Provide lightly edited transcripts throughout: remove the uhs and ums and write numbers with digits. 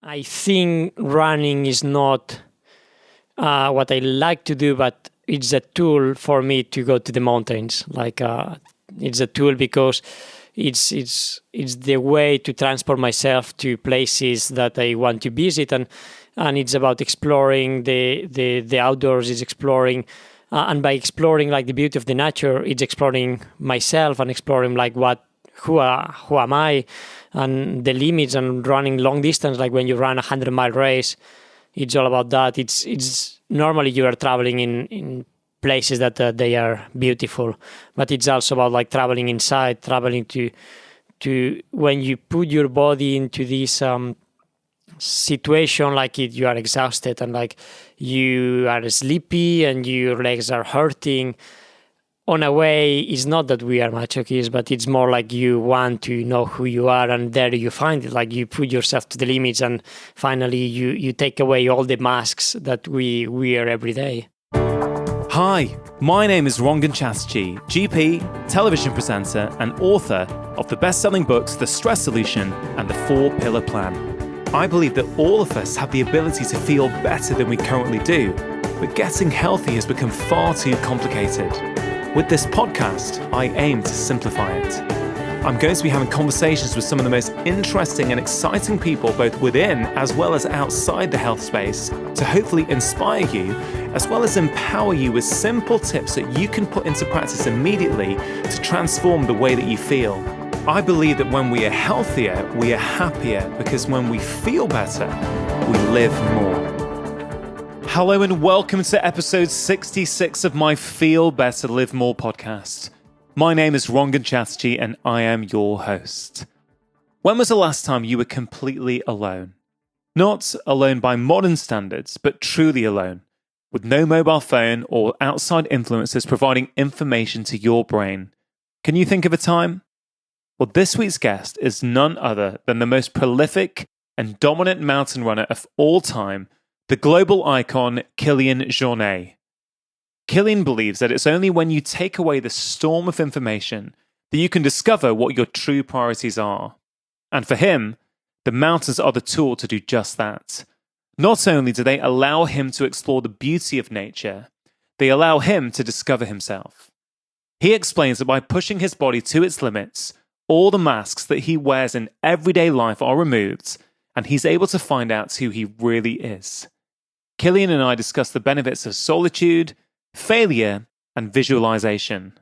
I think running is not what I like to do, but it's a tool for me to go to the mountains. It's a tool because it's the way to transport myself to places that I want to visit, and it's about exploring the outdoors. It's exploring, and by exploring like the beauty of the nature, it's exploring myself and exploring like who am I, and the limits, and running long distance. Like when you run 100-mile race, it's all about that. It's normally you are traveling in places that they are beautiful, but it's also about like traveling inside, traveling to when you put your body into this situation, like you are exhausted and like you are sleepy and your legs are hurting. On a way, it's not that we are masochists, but it's more like you want to know who you are, and there you find it. Like you put yourself to the limits, and finally you take away all the masks that we wear every day. Hi, my name is Rangan Chatterjee, GP, television presenter, and author of the best-selling books The Stress Solution and The 4-Pillar Plan. I believe that all of us have the ability to feel better than we currently do, but getting healthy has become far too complicated. With this podcast, I aim to simplify it. I'm going to be having conversations with some of the most interesting and exciting people both within as well as outside the health space to hopefully inspire you as well as empower you with simple tips that you can put into practice immediately to transform the way that you feel. I believe that when we are healthier, we are happier, because when we feel better, we live more. Hello and welcome to episode 66 of my Feel Better, Live More podcast. My name is Rangan Chatterjee and I am your host. When was the last time you were completely alone? Not alone by modern standards, but truly alone, with no mobile phone or outside influences providing information to your brain. Can you think of a time? Well, this week's guest is none other than the most prolific and dominant mountain runner of all time, the global icon Kilian Jornet. Kilian believes that it's only when you take away the storm of information that you can discover what your true priorities are. And for him, the mountains are the tool to do just that. Not only do they allow him to explore the beauty of nature, they allow him to discover himself. He explains that by pushing his body to its limits, all the masks that he wears in everyday life are removed, and he's able to find out who he really is. Kilian and I discuss the benefits of solitude, failure, and visualization.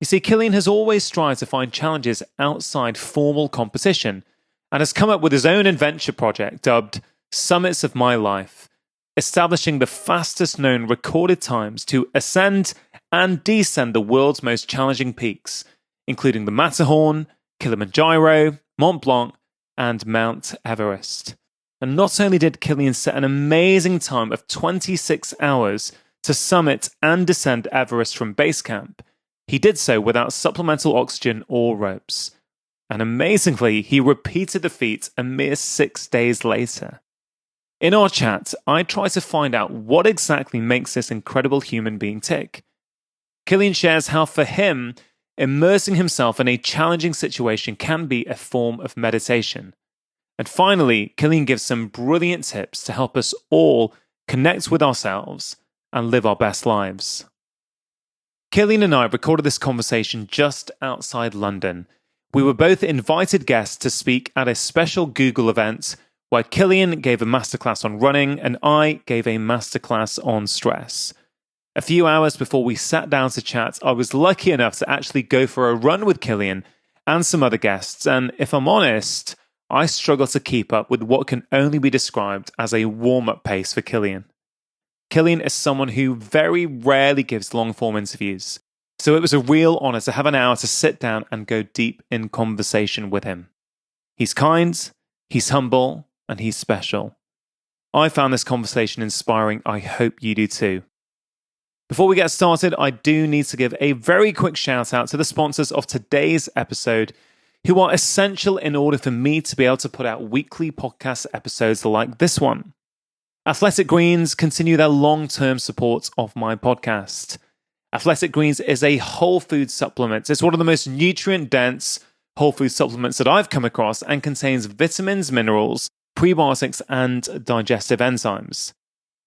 You see, Kilian has always strived to find challenges outside formal competition and has come up with his own adventure project dubbed Summits of My Life, establishing the fastest known recorded times to ascend and descend the world's most challenging peaks, including the Matterhorn, Kilimanjaro, Mont Blanc, and Mount Everest. And not only did Kilian set an amazing time of 26 hours to summit and descend Everest from base camp, he did so without supplemental oxygen or ropes. And amazingly, he repeated the feat a mere 6 days later. In our chat, I try to find out what exactly makes this incredible human being tick. Kilian shares how for him, immersing himself in a challenging situation can be a form of meditation. And finally, Kilian gives some brilliant tips to help us all connect with ourselves and live our best lives. Kilian and I recorded this conversation just outside London. We were both invited guests to speak at a special Google event where Kilian gave a masterclass on running and I gave a masterclass on stress. A few hours before we sat down to chat, I was lucky enough to actually go for a run with Kilian and some other guests, and if I'm honest, I struggle to keep up with what can only be described as a warm-up pace for Kilian. Kilian is someone who very rarely gives long-form interviews, so it was a real honor to have an hour to sit down and go deep in conversation with him. He's kind, he's humble, and he's special. I found this conversation inspiring. I hope you do too. Before we get started, I do need to give a very quick shout out to the sponsors of today's episode, who are essential in order for me to be able to put out weekly podcast episodes like this one. Athletic Greens continue their long-term support of my podcast. Athletic Greens is a whole food supplement. It's one of the most nutrient-dense whole food supplements that I've come across and contains vitamins, minerals, prebiotics, and digestive enzymes.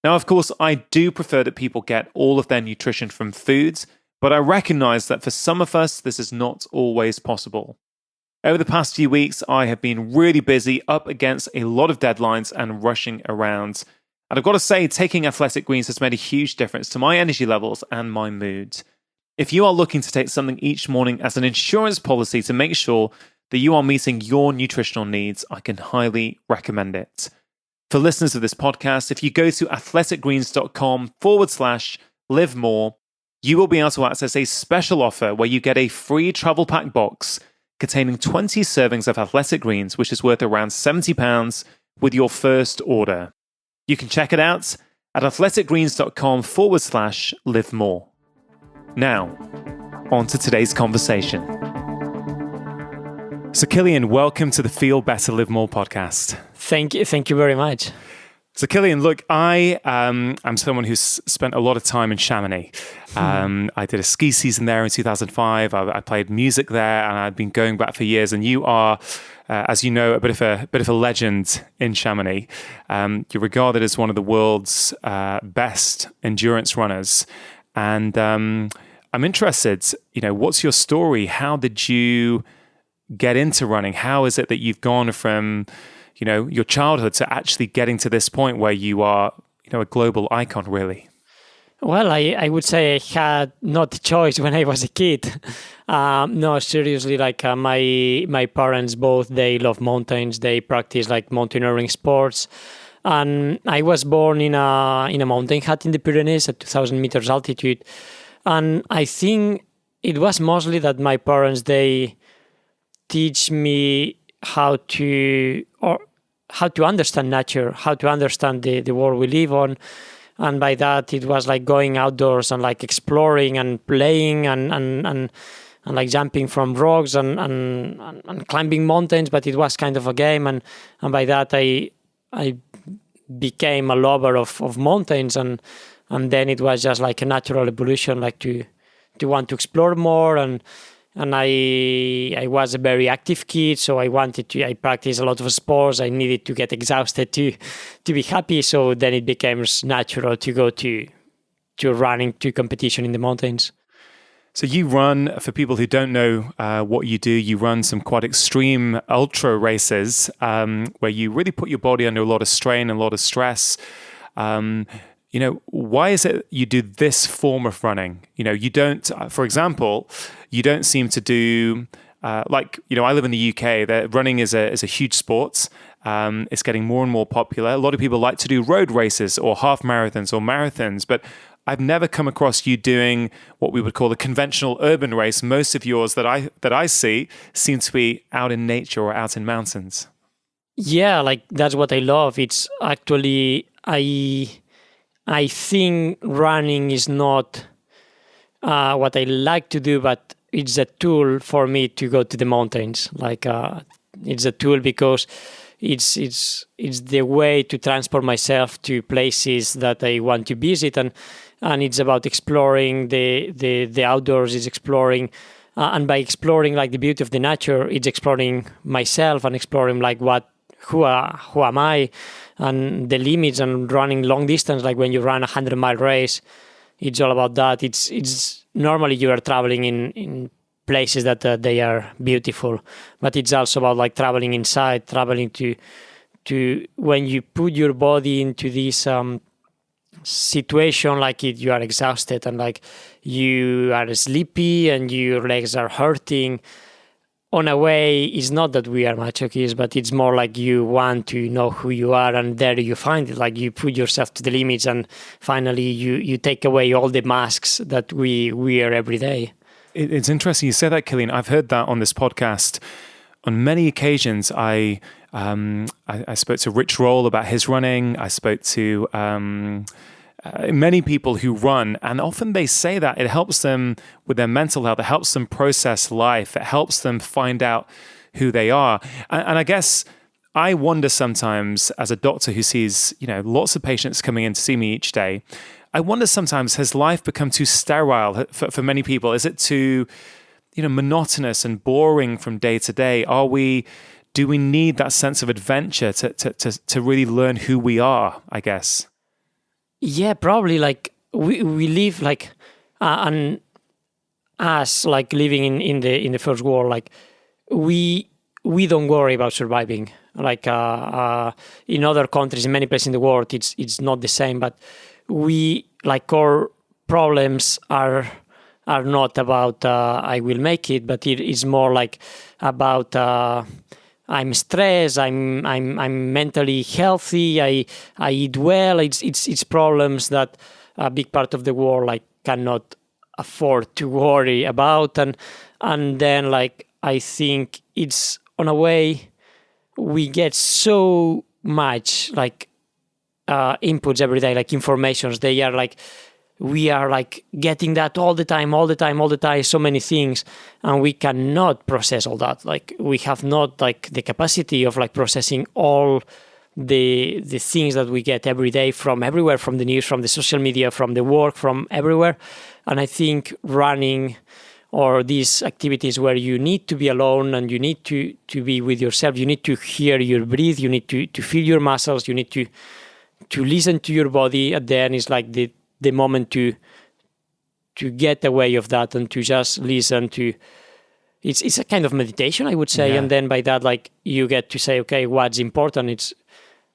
Now, of course, I do prefer that people get all of their nutrition from foods, but I recognize that for some of us, this is not always possible. Over the past few weeks, I have been really busy, up against a lot of deadlines and rushing around. And I've got to say, taking Athletic Greens has made a huge difference to my energy levels and my mood. If you are looking to take something each morning as an insurance policy to make sure that you are meeting your nutritional needs, I can highly recommend it. For listeners of this podcast, if you go to athleticgreens.com/live more, you will be able to access a special offer where you get a free travel pack box containing 20 servings of Athletic Greens, which is worth around £70 with your first order. You can check it out at athleticgreens.com/live more. Now, on to today's conversation. So Kilian, welcome to the Feel Better, Live More podcast. Thank you very much. So Kilian, look, I'm someone who's spent a lot of time in Chamonix. I did a ski season there in 2005. I played music there, and I've been going back for years. And you are, as you know, a bit of a legend in Chamonix. You're regarded as one of the world's best endurance runners. And I'm interested, what's your story? How did you get into running? How is it that you've gone from your childhood to actually getting to this point where you are, a global icon, really? Well, I would say I had not a choice when I was a kid. No, seriously, my parents both, they love mountains. They practice mountaineering sports. And I was born in a mountain hut in the Pyrenees at 2,000 meters altitude. And I think it was mostly that my parents, they teach me how to understand nature, how to understand the world we live on. And by that, it was going outdoors and exploring and playing and jumping from rocks and climbing mountains. But it was kind of a game. And by that, I became a lover of mountains. And then it was just a natural evolution, to want to explore more. And I was a very active kid, so I practiced a lot of sports. I needed to get exhausted to be happy. So then it became natural to go to running, to competition in the mountains. So you run, for people who don't know what you do, you run some quite extreme ultra races where you really put your body under a lot of strain and a lot of stress. Why is it you do this form of running? You don't, for example, you don't seem to do, I live in the UK, that running is a huge sport. It's getting more and more popular. A lot of people like to do road races or half marathons or marathons, but I've never come across you doing what we would call a conventional urban race. Most of yours that I see seem to be out in nature or out in mountains. Yeah, that's what I love. It's actually, I think running is not what I like to do, but it's a tool for me to go to the mountains. It's a tool because it's the way to transport myself to places that I want to visit, and it's about exploring the outdoors. It's exploring, and by exploring the beauty of the nature, it's exploring myself and exploring who am I, and the limits, and running long distance. When you run 100-mile race, it's all about that. It's normally you are traveling in places that they are beautiful, but it's also about traveling inside, traveling to when you put your body into this situation, you are exhausted and you are sleepy and your legs are hurting. On a way, it's not that we are masochists, but it's more you want to know who you are, and there you find it. You put yourself to the limits, and finally you take away all the masks that we wear every day. It's interesting you say that, Kilian. I've heard that on this podcast on many occasions. I spoke to Rich Roll about his running. I spoke to many people who run, and often they say that it helps them with their mental health. It helps them process life. It helps them find out who they are. And I guess I wonder sometimes, as a doctor who sees lots of patients coming in to see me each day, I wonder sometimes, has life become too sterile for many people? Is it too monotonous and boring from day to day? Are we do we need that sense of adventure to really learn who we are, I guess? Yeah, probably. Like we live like and us like living in the first world, like we don't worry about surviving. Like in other countries, in many places in the world, it's not the same. But we like our problems are not about I will make it, but it is more like about I'm stressed, I'm mentally healthy, I eat well. It's problems that a big part of the world like cannot afford to worry about, and then like I think it's on a way we get so much like inputs every day, like informations. They are like we are like getting that all the time, so many things, and we cannot process all that. Like we have not like the capacity of like processing all the things that we get every day from everywhere, from the news, from the social media, from the work, from everywhere. And I think running or these activities where you need to be alone and you need to be with yourself, you need to hear your breathe, you need to feel your muscles, you need to listen to your body. At the end is like the moment to get away of that and to just listen to. It's a kind of meditation, I would say. Yeah. And then by that, like you get to say, okay, what's important?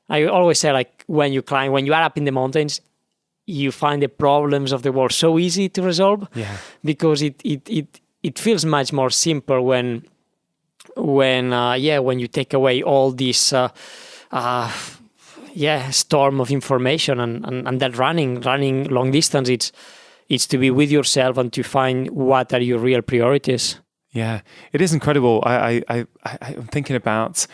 I always say, like when you are up in the mountains, you find the problems of the world so easy to resolve. Yeah. Because it feels much more simple when you take away all this storm of information and that running long distance. It's to be with yourself and to find what are your real priorities. Yeah, it is incredible. I'm thinking about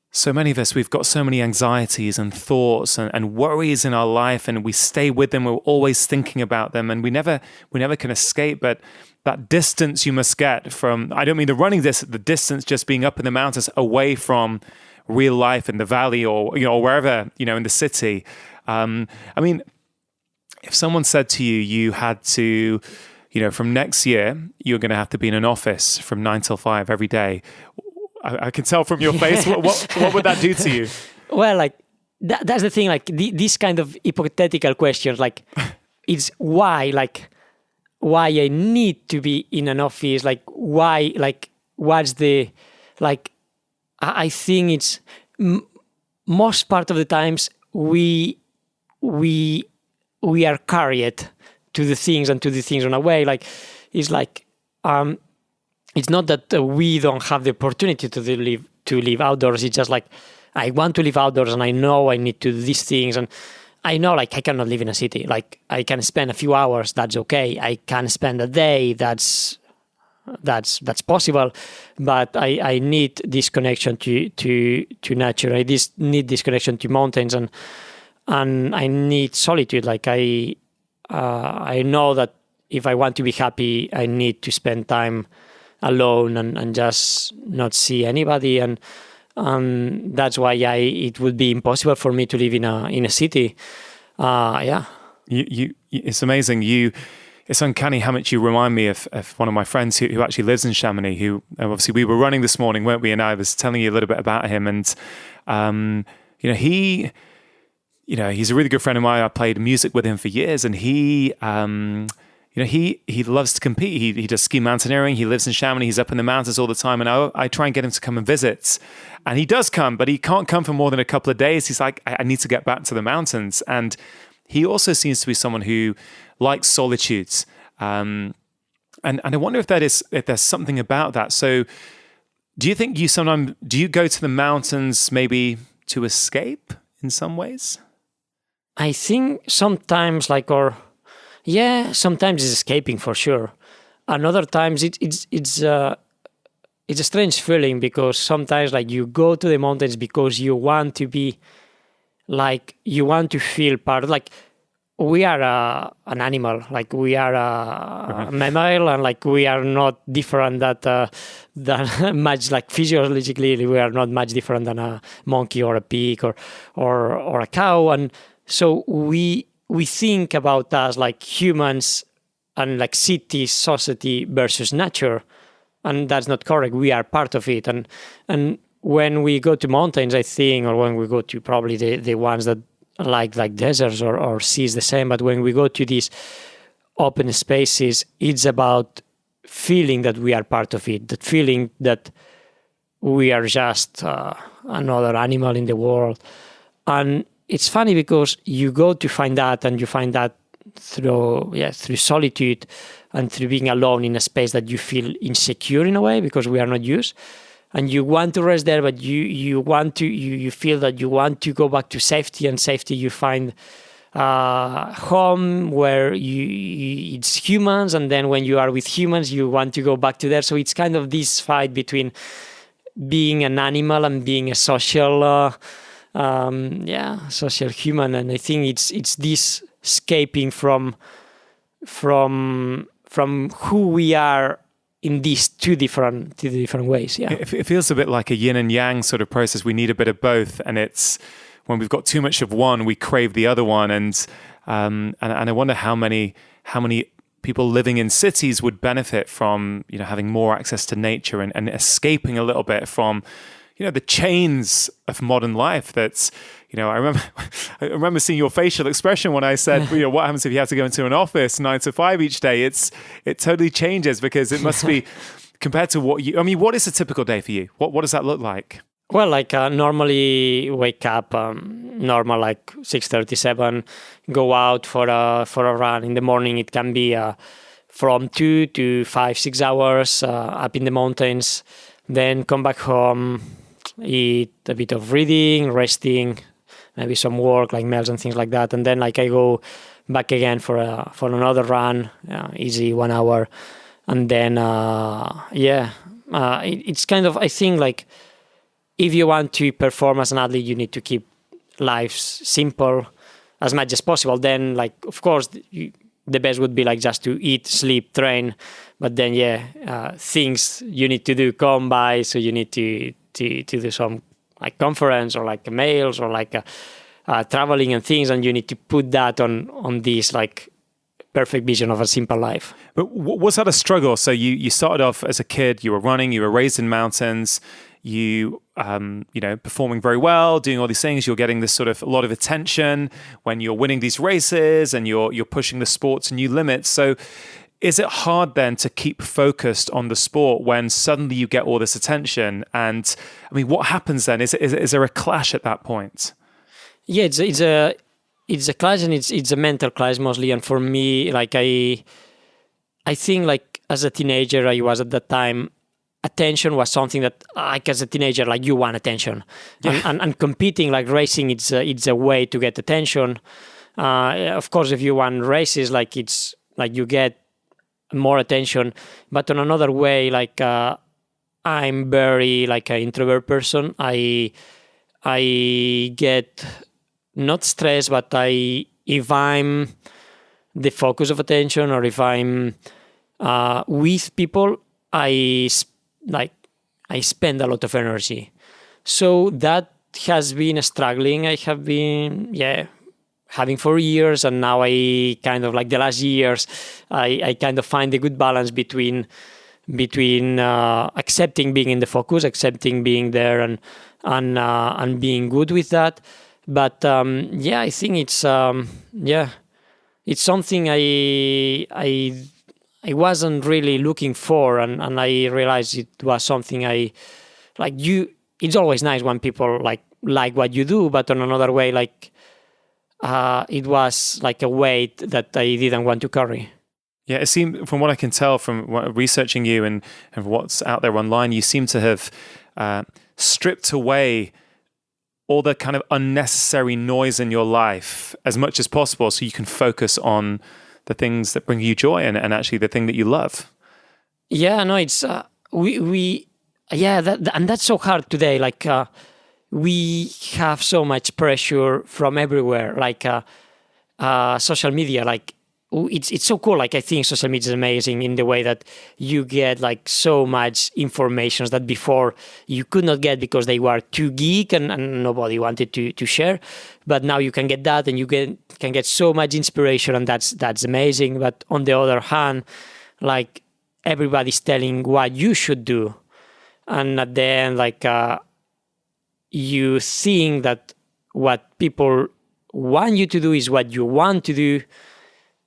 so many of us, we've got so many anxieties and thoughts and worries in our life, and we stay with them. We're always thinking about them, and we never can escape. But that distance you must get from, I don't mean the running distance, the distance just being up in the mountains away from real life in the valley or wherever, in the city. I mean, if someone said to you, you had to, from next year, you're going to have to be in an office from 9 till 5 every day. I can tell from your face. What would that do to you? Well, like that's the thing. Like this kind of hypothetical questions, like it's why I need to be in an office. Like why? Like what's the like? I think it's most part of the times we are carried to the things in a way. Like it's like. It's not that we don't have the opportunity to live outdoors. It's just like I want to live outdoors, and I know I need to do these things, and I know like I cannot live in a city. Like I can spend a few hours, that's okay. I can spend a day, that's possible. But I need this connection to nature. I need this connection to mountains, and I need solitude. Like I know that if I want to be happy, I need to spend time alone and just not see anybody, and that's why it would be impossible for me to live in a city. It's amazing. It's uncanny how much you remind me of one of my friends who actually lives in Chamonix. Who obviously we were running this morning, weren't we? And I was telling you a little bit about him, and he's a really good friend of mine. I played music with him for years, and he loves to compete. He does ski mountaineering. He lives in Chamonix. He's up in the mountains all the time. And I try and get him to come and visit. And he does come, but he can't come for more than a couple of days. He's like, I need to get back to the mountains. And he also seems to be someone who likes solitudes. And I wonder if there's something about that. So do you think do you go to the mountains maybe to escape in some ways? I think sometimes sometimes it's escaping for sure. And other times it's a strange feeling, because sometimes like you go to the mountains because you want to be like, you want to feel part of, like we are an animal, like we are a mammal, and like we are not different that much, like physiologically we are not much different than a monkey or a pig or a cow. And so we think about us like humans and like city, society versus nature, and that's not correct. We are part of it, and when we go to mountains, I think, or when we go to probably the ones that like deserts or seas, the same. But when we go to these open spaces, it's about feeling that we are part of it, that feeling that we are just another animal in the world. And it's funny because you go to find that, and you find that through solitude and through being alone in a space that you feel insecure in a way because we are not used. And you want to rest there, but you feel that you want to go back to safety, and safety you find home where it's humans, and then when you are with humans, you want to go back to there. So it's kind of this fight between being an animal and being a social, social human. And I think it's this escaping from who we are in these two different ways. Yeah, it feels a bit like a yin and yang sort of process. We need a bit of both, and it's when we've got too much of one, we crave the other one. And I wonder how many people living in cities would benefit from having more access to nature and escaping a little bit from the chains of modern life. That's I remember seeing your facial expression when I said, what happens if you have to go into an office 9 to 5 each day? It totally changes, because it must be compared to what is a typical day for you? What does that look like? Well, normally wake up, normal 6:37, go out for a run in the morning. It can be from 2 to 5, 6 hours up in the mountains. Then come back home, eat a bit of reading, resting, maybe some work like mails and things like that. And then I go back again for another run, easy 1 hour. And then it's kind of, I think if you want to perform as an athlete, you need to keep life simple as much as possible. Then of course the best would be just to eat, sleep, train. But then things you need to do come by. So you need to do some conference or mails or traveling and things, and you need to put that on this perfect vision of a simple life. But was that a struggle? So you started off as a kid, you were running, you were raised in mountains, you performing very well, doing all these things, you're getting this sort of a lot of attention when you're winning these races and you're pushing the sport to new limits. So is it hard then to keep focused on the sport when suddenly you get all this attention? And what happens then? Is there a clash at that point? Yeah, it's a clash, and it's a mental clash mostly. And for me, I think as a teenager, I was at that time, attention was something that as a teenager, you want attention. Yeah. And competing, racing, it's a way to get attention. Of course, if you won races, it's you get more attention. But on another way, I'm very an introvert person. I get not stressed, but if I'm the focus of attention, or if I'm with people, I spend a lot of energy. So that has been struggling. I have been having for years, and now I kind of the last years I kind of find a good balance between accepting being in the focus, accepting being there, and being good with that. But I think it's something I wasn't really looking for, and I realized it was something it's always nice when people like what you do, but on another way, it was a weight that I didn't want to carry. Yeah, it seemed, from what I can tell from researching you and what's out there online, you seem to have stripped away all the kind of unnecessary noise in your life as much as possible, so you can focus on the things that bring you joy and actually the thing that you love. Yeah, no, it's and that's so hard today. We have so much pressure from everywhere, social media. It's so cool. I think social media is amazing in the way that you get so much information that before you could not get because they were too geek and nobody wanted to share. But now you can get that, and you can get so much inspiration, and that's amazing. But on the other hand, everybody's telling what you should do, and at the end, you think that what people want you to do is what you want to do,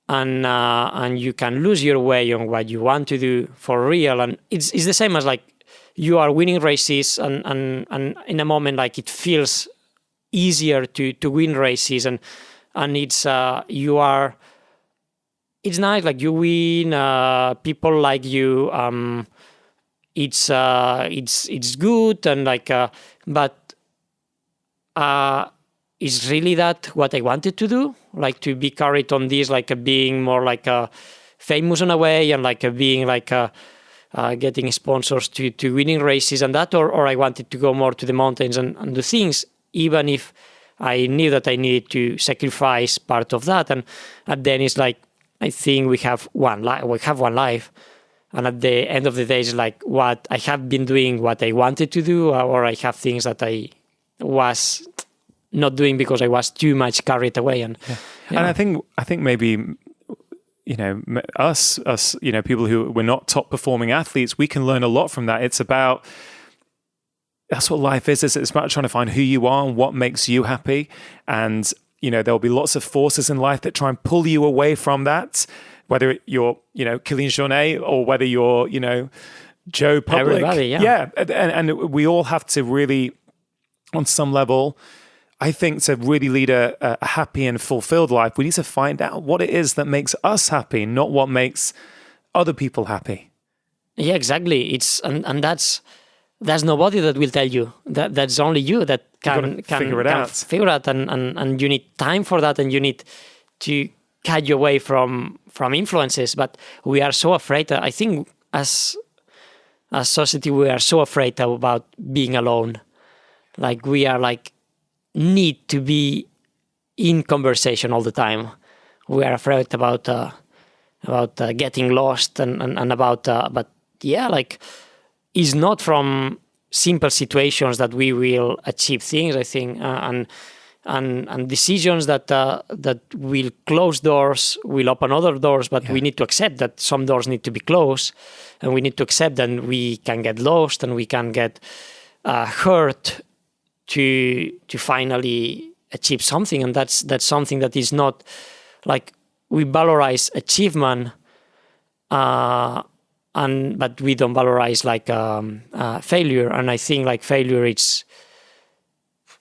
and you can lose your way on what you want to do for real. And it's the same as like you are winning races, and in a moment like it feels easier to win races, and it's you are. It's nice, like you win, people like you. It's good, and like, but is really that what I wanted to do? Like to be carried on this, like being more like famous in a way, and like being like getting sponsors to winning races and that, or I wanted to go more to the mountains and do things, even if I knew that I needed to sacrifice part of that. And then it's like, I think we have one life. And at the end of the day, it's like what I have been doing, what I wanted to do, or I have things that I was not doing because I was too much carried away. And and I think maybe, you know, us, you know, people who we're not top performing athletes, we can learn a lot from that. It's about, that's what life is. It's about trying to find who you are and what makes you happy. And, you know, there'll be lots of forces in life that try and pull you away from that, whether you're, you know, Kilian Jornet, or whether you're, you know, Joe Public. Everybody, yeah. And we all have to really, on some level, I think to really lead a happy and fulfilled life, we need to find out what it is that makes us happy, not what makes other people happy. Yeah, exactly. And that's nobody that will tell you. That's only you that can figure it out. Figure out, and you need time for that, and you need to cut you away from influences. But we are so afraid. I think as a society, we are so afraid about being alone. Like we are like need to be in conversation all the time. We are afraid about getting lost and about but yeah, like it's not from simple situations that we will achieve things, I think, and decisions that will close doors will open other doors, but we need to accept that some doors need to be closed, and we need to accept that we can get lost and we can get hurt to finally achieve something. And that's something that is not like we valorize achievement, but we don't valorize like failure. And I think like failure, it's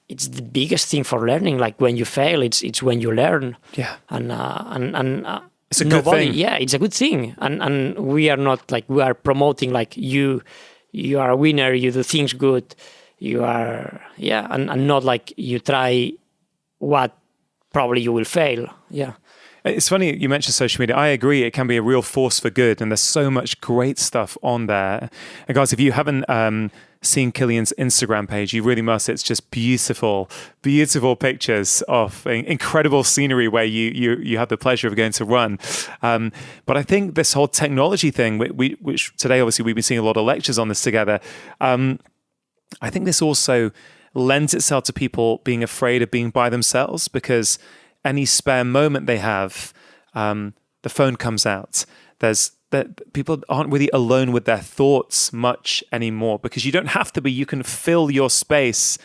the biggest thing for learning. Like when you fail, it's when you learn. Yeah. And it's a good thing. Yeah, it's a good thing. And we are not like, we are promoting like you are a winner, you do things good, you are, and not like you try what probably you will fail. Yeah. It's funny you mentioned social media. I agree, it can be a real force for good, and there's so much great stuff on there. And guys, if you haven't seen Kilian's Instagram page, you really must. It's just beautiful, beautiful pictures of incredible scenery where you have the pleasure of going to run. But I think this whole technology thing, which today obviously we've been seeing a lot of lectures on this together, I think this also lends itself to people being afraid of being by themselves, because any spare moment they have, the phone comes out. People aren't really alone with their thoughts much anymore, because you don't have to be. You can fill your space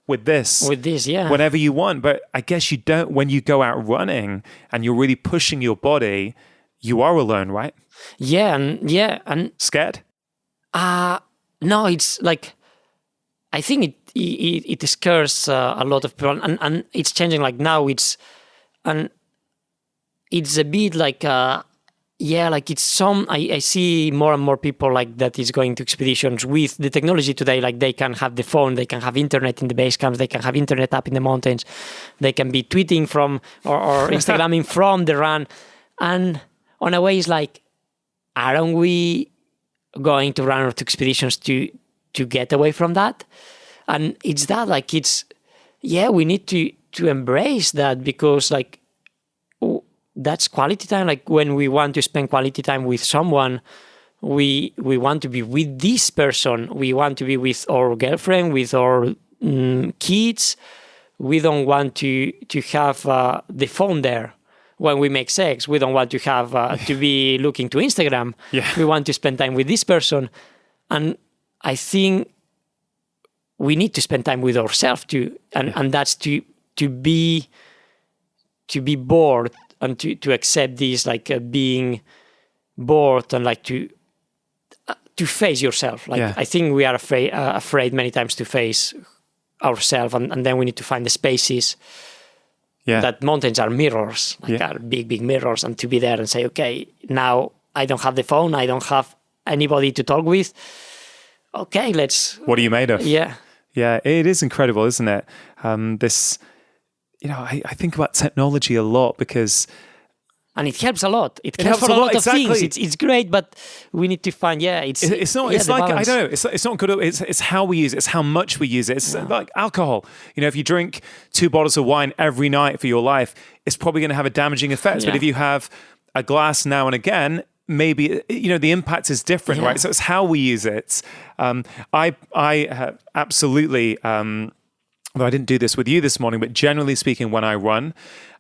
with this, whenever you want. But I guess you don't when you go out running and you're really pushing your body. You are alone, right? Yeah, and scared. No, it's like I think it scares a lot of people, and it's changing. Like now, it's a bit like like it's some. I see more and more people like that is going to expeditions with the technology today. Like they can have the phone, they can have internet in the base camps, they can have internet up in the mountains, they can be tweeting from or Instagramming from the run, and on a way, it's like, aren't we going to run to expeditions to get away from that? And it's that, like, it's, we need to embrace that, because like that's quality time. Like when we want to spend quality time with someone, we want to be with this person. We want to be with our girlfriend, with our kids. We don't want to have the phone there when we make sex. We don't want to have to be looking to Instagram. We want to spend time with this person. And I think we need to spend time with ourselves too, and that's to be bored and to accept this, like being bored, and like to face yourself. Like I think we are afraid many times to face ourselves, and then we need to find the spaces that mountains are mirrors, like are big mirrors, and to be there and say, okay, now I don't have the phone, I don't have anybody to talk with. Okay, let's. What are you made of? Yeah, it is incredible, isn't it? This, I think about technology a lot because. And it helps a lot. It helps for a lot of things. It's great, but we need to find. It's not. It's like balance. I don't know. It's not good. It's how we use it. It's how much we use it. It's like alcohol. If you drink 2 bottles of wine every night for your life, it's probably going to have a damaging effect. But if you have a glass now and again, maybe the impact is different, right? So it's how we use it. I have absolutely. Though I didn't do this with you this morning, but generally speaking, when I run,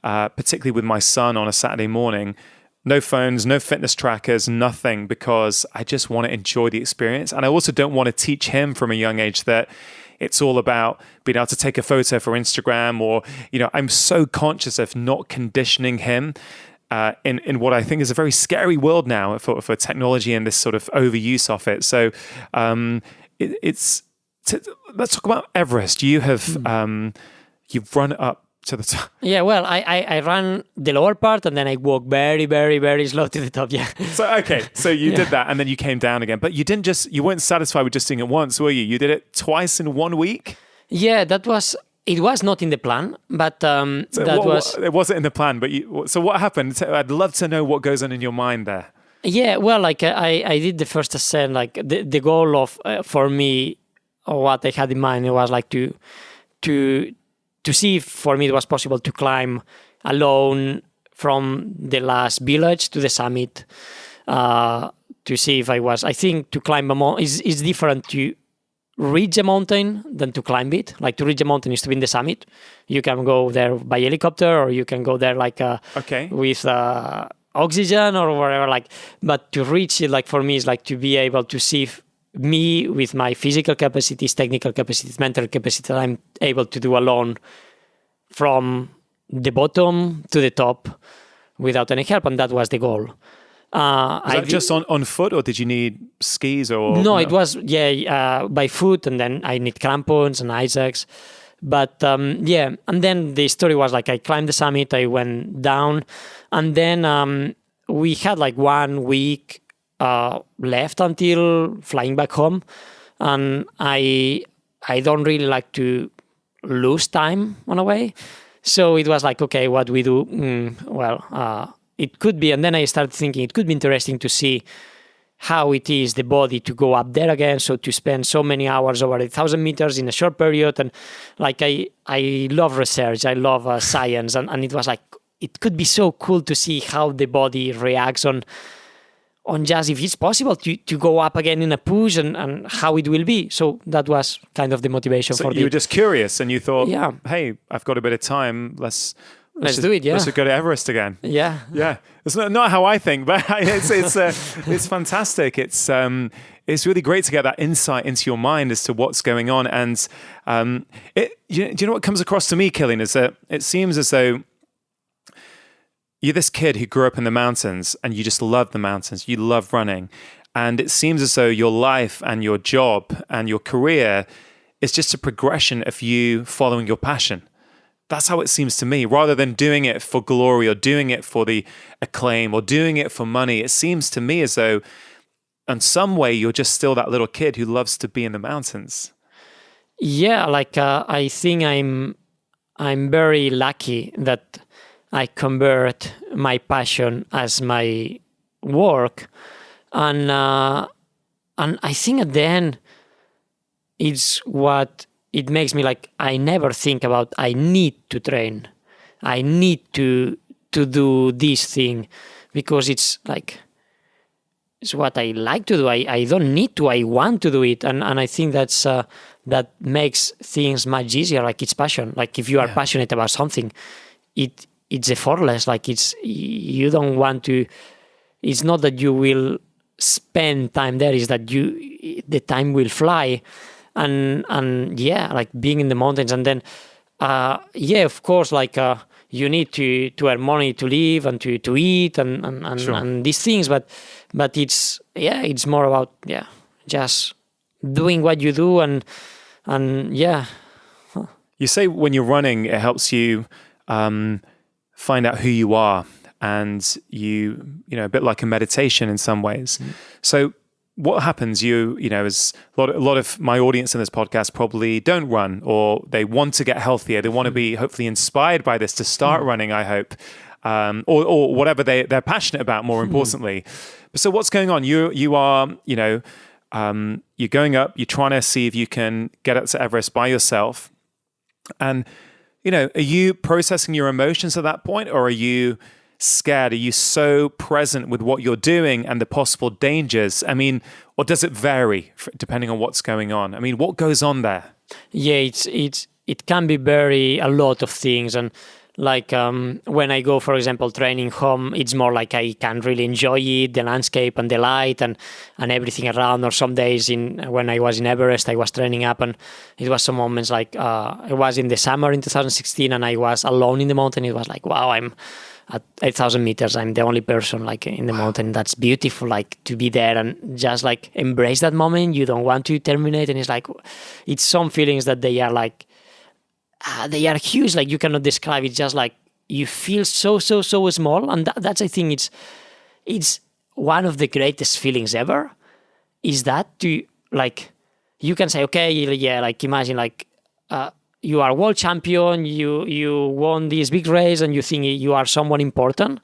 particularly with my son on a Saturday morning, no phones, no fitness trackers, nothing, because I just want to enjoy the experience. And I also don't want to teach him from a young age that it's all about being able to take a photo for Instagram, or, I'm so conscious of not conditioning him in what I think is a very scary world now for technology and this sort of overuse of it. So let's talk about Everest. You have you've run up to the top. Yeah, well, I ran the lower part and then I walked very, very, very slow to the top. Yeah. So you did that and then you came down again. But you weren't satisfied with just doing it once, were you? You did it twice in 1 week? Yeah, it was not in the plan, but it wasn't in the plan. But so what happened? I'd love to know what goes on in your mind there. Yeah, well, like I did the first ascent. Like the goal of for me, or what I had in mind, it was like to see if for me it was possible to climb alone from the last village to the summit. To see if I think to climb a mountain is different to reach a mountain than to climb it. Like to reach a mountain is to be in the summit. You can go there by helicopter, or you can go there like with oxygen or whatever. Like, but to reach it, like for me, is like to be able to see me with my physical capacities, technical capacities, mental capacity that I'm able to do alone from the bottom to the top without any help, and that was the goal. Was that just on foot, or did you need skis? No, it was by foot, and then I need crampons and ice axe. But and then the story was like I climbed the summit, I went down, and then we had like 1 week left until flying back home, and I don't really like to lose time on a way, so it was like, okay, what do we do? It could be, and then I started thinking it could be interesting to see how it is the body to go up there again, so to spend so many hours over 1,000 meters in a short period. And like I love research, I love science, and it was like it could be so cool to see how the body reacts on just if it's possible to go up again in a push, and how it will be. So that was kind of the motivation for you were just curious, and you thought, yeah, hey, I've got a bit of time, let's do it. Yeah, let's go to Everest again. Yeah. It's not how I think, but it's fantastic. It's really great to get that insight into your mind as to what's going on. And do you know what comes across to me, Kilian, is that it seems as though you're this kid who grew up in the mountains and you just love the mountains. You love running. And it seems as though your life and your job and your career is just a progression of you following your passion. That's how it seems to me. Rather than doing it for glory or doing it for the acclaim or doing it for money, it seems to me as though in some way you're just still that little kid who loves to be in the mountains. Yeah, like I think I'm very lucky that I convert my passion as my work, and I think at the end it's what it makes me like. I never think about I need to train, I need to do this thing, because it's like it's what I like to do. I don't need to. I want to do it, and I think that's that makes things much easier. Like it's passion. Like if you are passionate about something, it's effortless. Like you don't want to. It's not that you will spend time there. It's that the time will fly. and yeah, like being in the mountains. And then yeah, of course, like you need to earn money to live and to eat and these things, but it's more about just doing what you do and yeah. You say when you're running, it helps you find out who you are, and you know, a bit like a meditation in some ways. So what happens? You know, as a lot of my audience in this podcast probably don't run, or they want to get healthier. They want to be hopefully inspired by this to start running, I hope, or whatever they're passionate about. More importantly, so what's going on? You are, you know, you're going up. You're trying to see if you can get up to Everest by yourself, and you know, are you processing your emotions at that point, or are you scared? Are you so present with what you're doing and the possible dangers? I mean, or does it vary depending on what's going on? I mean, what goes on there? Yeah, it can be a lot of things. And like when I go, for example, training home, it's more like I can really enjoy it, the landscape and the light and everything around. Or some days when I was in Everest, I was training up, and it was some moments like it was in the summer in 2016, and I was alone in the mountain. It was like, wow, I'm at 8,000 meters. I'm the only person like in the mountain. That's beautiful, like to be there and just like embrace that moment. You don't want to terminate. And it's like, it's some feelings that they are like, they are huge. Like you cannot describe it. Just like you feel so small. And that's, I think it's one of the greatest feelings ever, is that to like, you can say, okay, yeah, like imagine like, you are world champion, you won this big race, and you think you are someone important.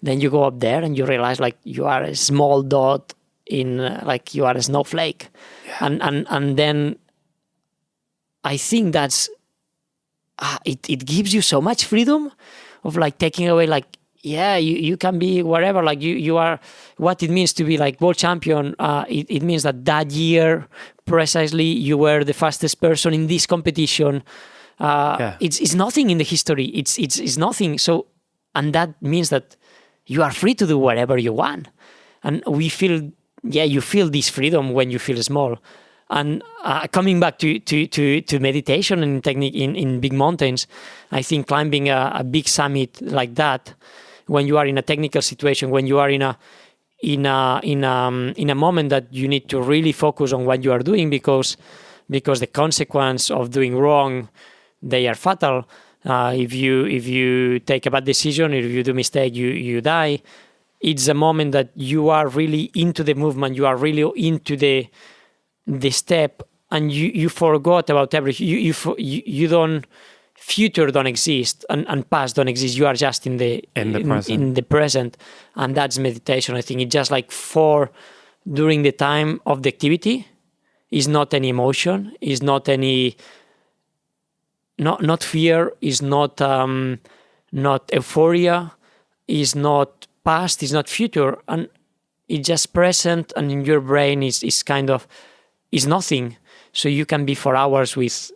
Then you go up there and you realize like you are a small dot in like you are a snowflake. Yeah. And then I think that's it gives you so much freedom of like taking away like, yeah, you can be wherever, like you are. What it means to be like world champion, it means that year precisely you were the fastest person in this competition. It's nothing in the history. It's nothing. So, and that means that you are free to do whatever you want. And we feel, you feel this freedom when you feel small. And coming back to meditation and technique in big mountains, I think climbing a big summit like that, when you are in a technical situation, when you are in a moment that you need to really focus on what you are doing, because the consequence of doing wrong, they are fatal. If you take a bad decision, if you do mistake, you die. It's a moment that you are really into the movement, you are really into the step, and you forgot about everything. You don't. Future don't exist and past don't exist. You are just in the present, and that's meditation. I think it's just like during the time of the activity, is not any emotion, is not any not fear, is not euphoria, is not past, is not future, and it's just present. And in your brain is kind of is nothing. So you can be for hours with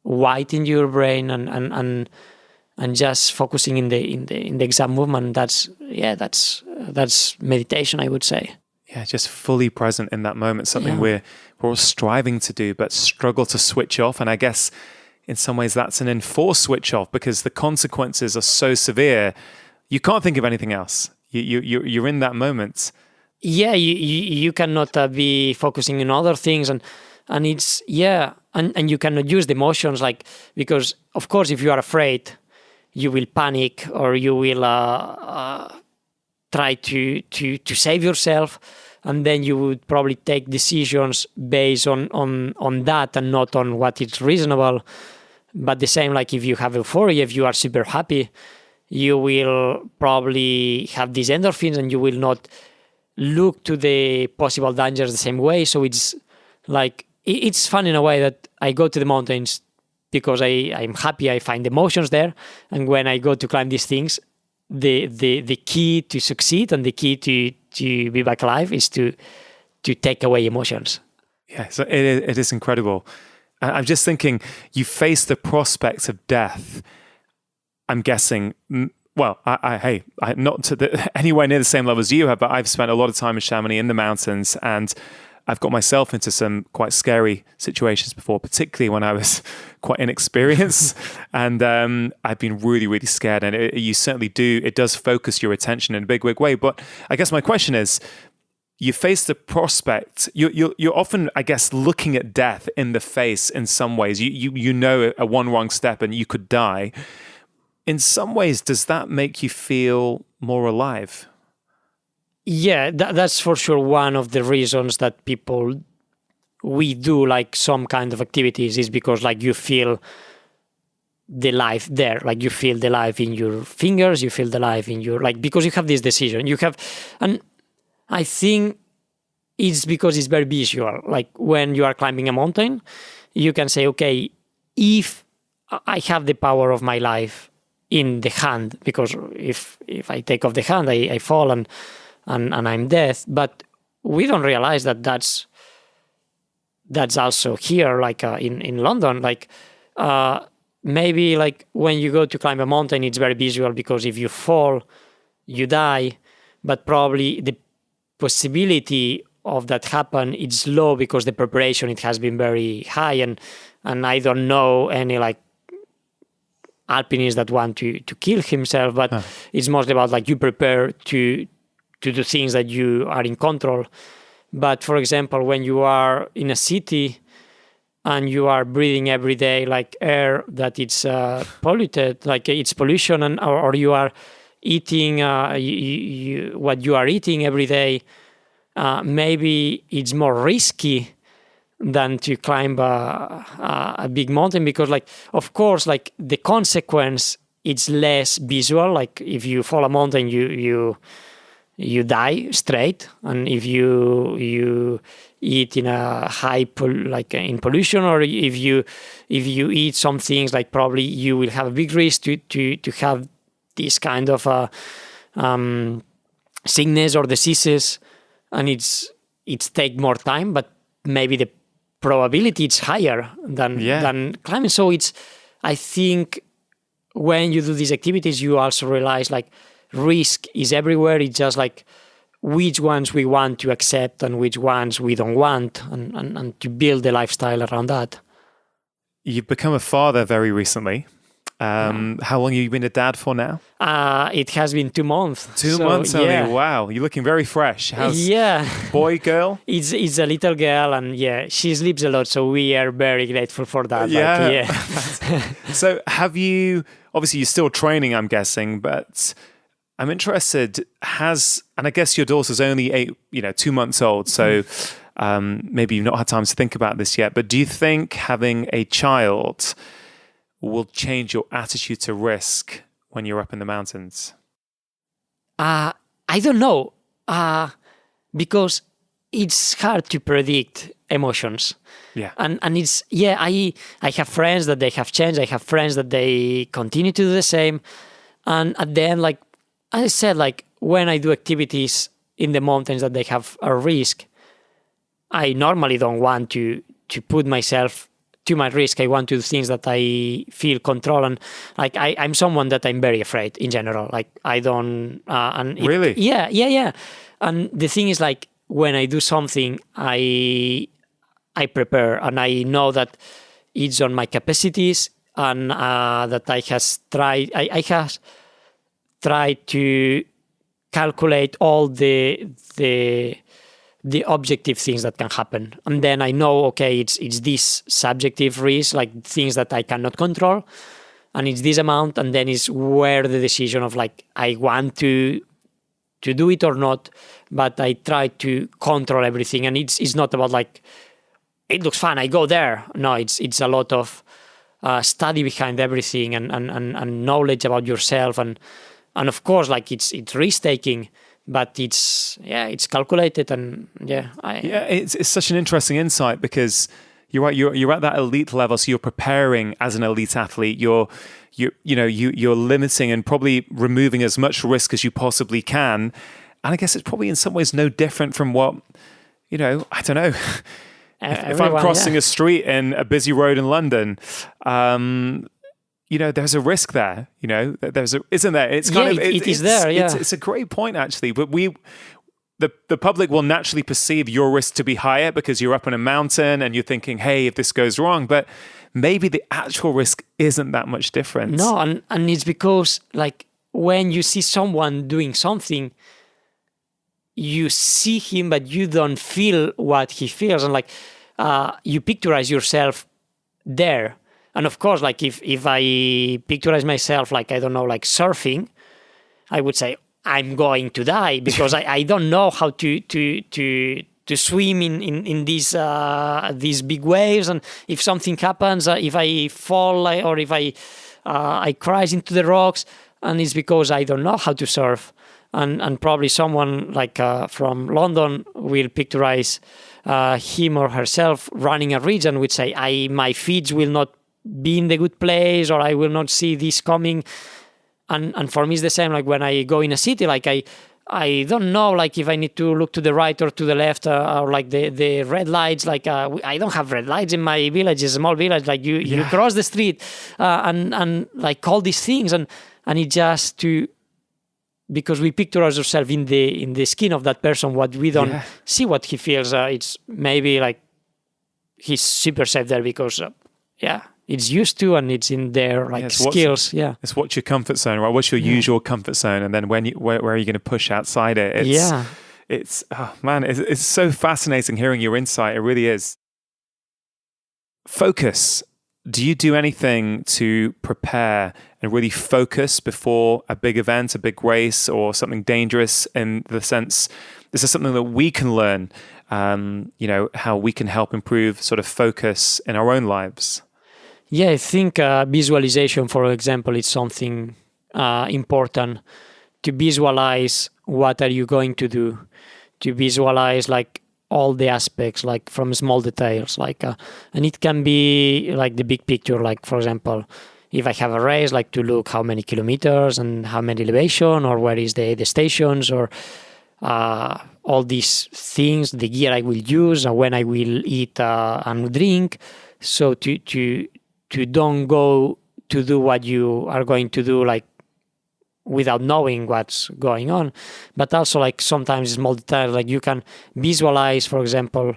white in your brain and just focusing in the exact movement. That's meditation, I would say. Yeah, just fully present in that moment. Something we're all striving to do, but struggle to switch off. And I guess in some ways that's an enforced switch off, because the consequences are so severe. You can't think of anything else. You're in that moment. Yeah, you cannot be focusing on other things, and it's and you cannot use the emotions, like, because of course if you are afraid, you will panic, or you will try to save yourself, and then you would probably take decisions based on that and not on what is reasonable. But the same, like if you have euphoria, if you are super happy, you will probably have these endorphins and you will not look to the possible dangers the same way. So it's like, it's fun in a way that I go to the mountains because I'm happy, I find emotions there. And when I go to climb these things, the key to succeed and the key to be back alive is to take away emotions. Yeah, so it is incredible. I'm just thinking, you face the prospect of death. I'm guessing, well, I'm not to anywhere near the same level as you have, but I've spent a lot of time in Chamonix in the mountains, and I've got myself into some quite scary situations before, particularly when I was quite inexperienced. And I've been really, really scared. And it does focus your attention in a big way. But I guess my question is, you face the prospect, you're often, I guess, looking at death in the face in some ways. You know a one wrong step and you could die. In some ways, does that make you feel more alive? Yeah, that's for sure one of the reasons that we do like some kind of activities is because like you feel the life there, like you feel the life in your fingers, you feel the life in your, like, because you have this decision, and I think it's because it's very visual. Like when you are climbing a mountain, you can say, okay, if I have the power of my life in the hand, because if I take off the hand, I fall and I'm dead. But we don't realize that that's also here, like in London. Like maybe like when you go to climb a mountain, it's very visual because if you fall, you die. But probably the possibility of that happen it's low because the preparation it has been very high, and I don't know any like alpinist that want to kill himself, but it's mostly about like you prepare to do things that you are in control. But for example, when you are in a city and you are breathing every day like air that it's polluted, like it's pollution, and or you are eating what you are eating every day, maybe it's more risky than to climb a big mountain, because like of course like the consequence it's less visual. Like if you fall a mountain you die straight, and if you eat in a high like in pollution, or if you eat some things, like probably you will have a big risk to have this kind of sickness or diseases, and it's take more time, but maybe the probability it's higher than climbing. So I think when you do these activities, you also realize like risk is everywhere. It's just like which ones we want to accept and which ones we don't want, and to build a lifestyle around that. You've become a father very recently. How long have you been a dad for now? It has been 2 months. 2 months only. Wow, you're looking very fresh. How's boy, girl? It's a little girl, and she sleeps a lot, so we are very grateful for that. Yeah. So have you, obviously you're still training, I'm guessing, but I'm interested, and I guess your daughter's only 2 months old, so maybe you've not had time to think about this yet, but do you think having a child will change your attitude to risk when you're up in the mountains? I don't know, because it's hard to predict emotions. Yeah. And it's, I have friends that they have changed. I have friends that they continue to do the same. And at the end, like I said, like when I do activities in the mountains that they have a risk, I normally don't want to put myself to my risk. I want to do things that I feel control, and like I'm someone that I'm very afraid in general. Like I don't. Really? Yeah. And the thing is, like when I do something, I prepare, and I know that it's on my capacities, and that I have tried to calculate all the objective things that can happen, and then I know, okay, it's this subjective risk, like things that I cannot control, and it's this amount, and then is where the decision of like I want to do it or not, but I try to control everything, and it's not about like it looks fun, I go there. No, it's a lot of study behind everything, and knowledge about yourself, and of course like it's risk taking. But it's calculated, and it's such an interesting insight, because you're right. You're at that elite level, so you're preparing as an elite athlete. You're limiting and probably removing as much risk as you possibly can. And I guess it's probably in some ways no different from what I don't know. If I'm crossing a street in a busy road in London, there's a risk there. Isn't there? It's kind of it is there. Yeah, it's a great point actually. But the public will naturally perceive your risk to be higher because you're up on a mountain and you're thinking, hey, if this goes wrong, but maybe the actual risk isn't that much different. No, and it's because like when you see someone doing something, you see him, but you don't feel what he feels. And like you picturize yourself there. And of course, like if I picturize myself, like, I don't know, like surfing, I would say I'm going to die because I don't know how to swim in these big waves. And if something happens, if I fall or if I crash into the rocks, and it's because I don't know how to surf. And probably someone like from London will picturize him or herself running a ridge and would say, my feet will not be in the good place, or I will not see this coming. And for me, it's the same. Like when I go in a city, like I don't know, like if I need to look to the right or to the left, or like the red lights. Like I don't have red lights in my village. It's a small village. Like you cross the street, and like all these things, and it's just because we picturize ourselves in the skin of that person, what we don't see, what he feels. It's maybe like he's super safe there because it's used to, and it's in their like skills. It's what's your comfort zone, right? What's your usual comfort zone, and then where are you going to push outside it? It's it's so fascinating hearing your insight. It really is. Focus. Do you do anything to prepare and really focus before a big event, a big race, or something dangerous? In the sense, this is something that we can learn. How we can help improve sort of focus in our own lives. Yeah, I think visualization, for example, is something important. To visualize what are you going to do, to visualize like all the aspects, like from small details, like and it can be like the big picture. Like for example, if I have a race, like to look how many kilometers and how many elevation, or where is the stations, or all these things, the gear I will use, and when I will eat and drink. So to don't go to do what you are going to do, like without knowing what's going on. But also like sometimes small details, like you can visualize, for example,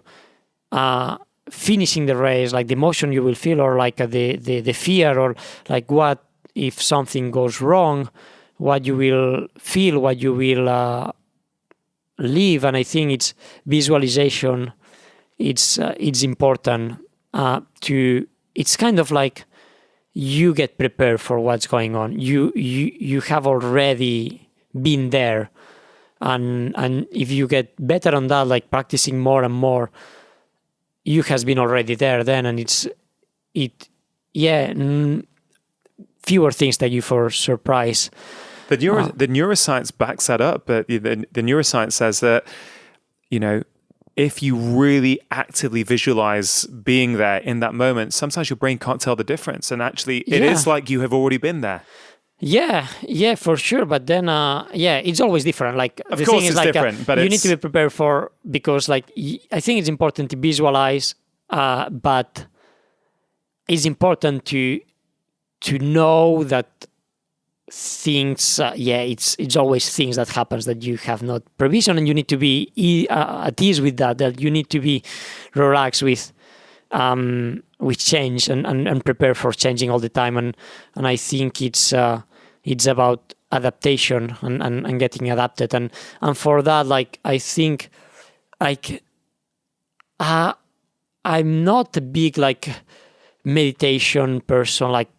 finishing the race, like the emotion you will feel, or like the fear, or like what if something goes wrong, what you will feel, what you will live. And I think it's visualization. It's important it's kind of like you get prepared for what's going on. You have already been there, and if you get better on that, like practicing more and more, you has been already there then, and fewer things that you for surprise. The neuroscience backs that up, but the neuroscience says that if you really actively visualize being there in that moment, sometimes your brain can't tell the difference. And actually, it is like you have already been there. Yeah, for sure. But then, it's always different. Like of the course, thing is, it's like different. But you need to be prepared for, because, like, I think it's important to visualize, but it's important to know that things it's always things that happens that you have not provision, and you need to be at ease with that you need to be relaxed with change and prepare for changing all the time, and I think it's about adaptation and getting adapted, and for that, like, I think like I'm not a big like meditation person, like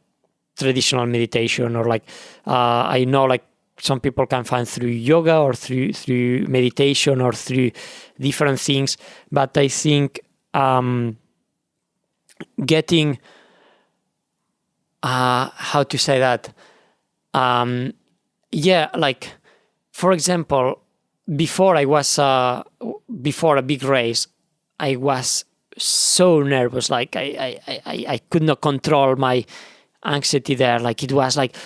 traditional meditation, or like I know like some people can find through yoga or through meditation or through different things, but I think getting how to say that like for example, before a big race, I was so nervous, like I could not control my anxiety there. Like it was like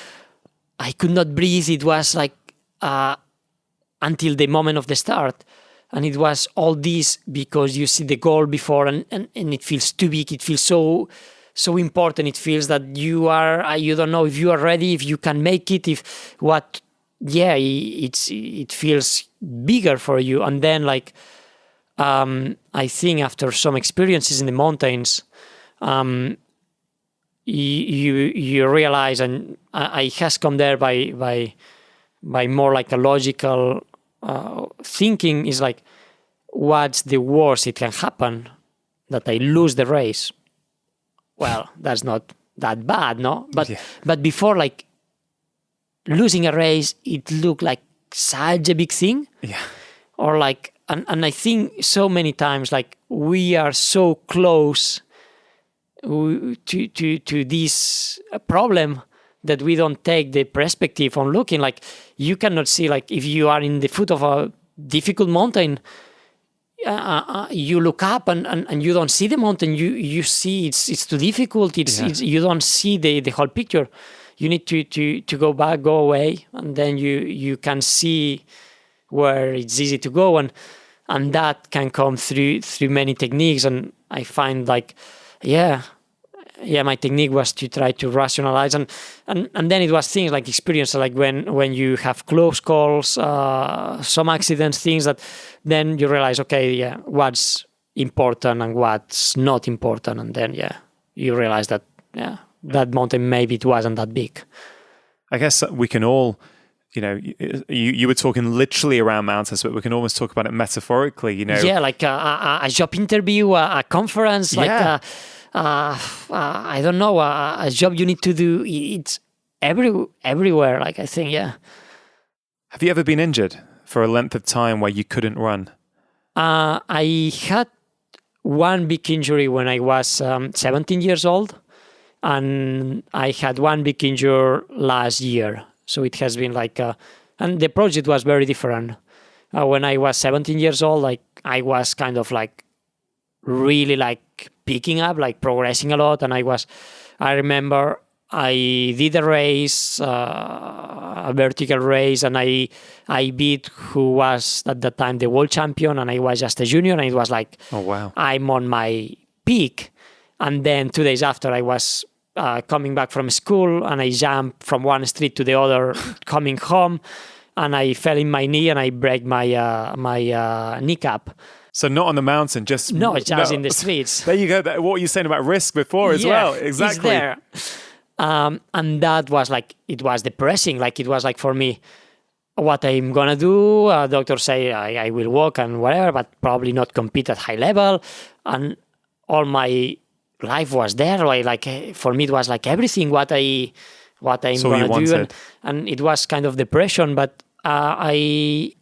I could not breathe. It was like until the moment of the start, and it was all this because you see the goal before, and it feels too big. It feels so important. It feels that you don't know if you are ready, if you can make it, if what it feels bigger for you. And then like I think after some experiences in the mountains, you realize, and I has come there by more like a logical thinking, is like, what's the worst it can happen? That I lose the race. Well, that's not that bad, no? But before, like, losing a race, it looked like such a big thing. Yeah. Or like, and I think so many times, like, we are so close to this problem that we don't take the perspective on looking. Like, you cannot see, like, if you are in the foot of a difficult mountain, you look up and you don't see the mountain. You see it's too difficult. It's you don't see the whole picture. You need to go back, go away, and then you can see where it's easy to go, and that can come through many techniques. And I find like, my technique was to try to rationalize, and then it was things like experience, like when you have close calls, some accidents, things that then you realize, what's important and what's not important, and then you realize that that mountain maybe it wasn't that big. I guess we can all, you were talking literally around mountains, but we can almost talk about it metaphorically, like a job interview, a conference, like I don't know, a job you need to do. It's everywhere. Like, I think, Have you ever been injured for a length of time where you couldn't run? I had one big injury when I was 17 years old, and I had one big injury last year. So it has been like, and the project was very different. When I was 17 years old, like, I was kind of like really like picking up, like progressing a lot. And I remember I did a race, a vertical race, and I beat who was at the time the world champion, and I was just a junior, and it was like, oh wow, I'm on my peak. And then 2 days after, I was coming back from school, and I jumped from one street to the other coming home, and I fell in my knee and I break my kneecap. So not on the mountain, just in the streets. There you go. What were you saying about risk before as well? Exactly. It's there. And that was like, it was depressing. Like, it was like, for me, what I'm gonna do. Doctors say I will walk and whatever, but probably not compete at high level. And all my life was there. Like, for me, it was like everything what I'm gonna do, and it was kind of depression. But I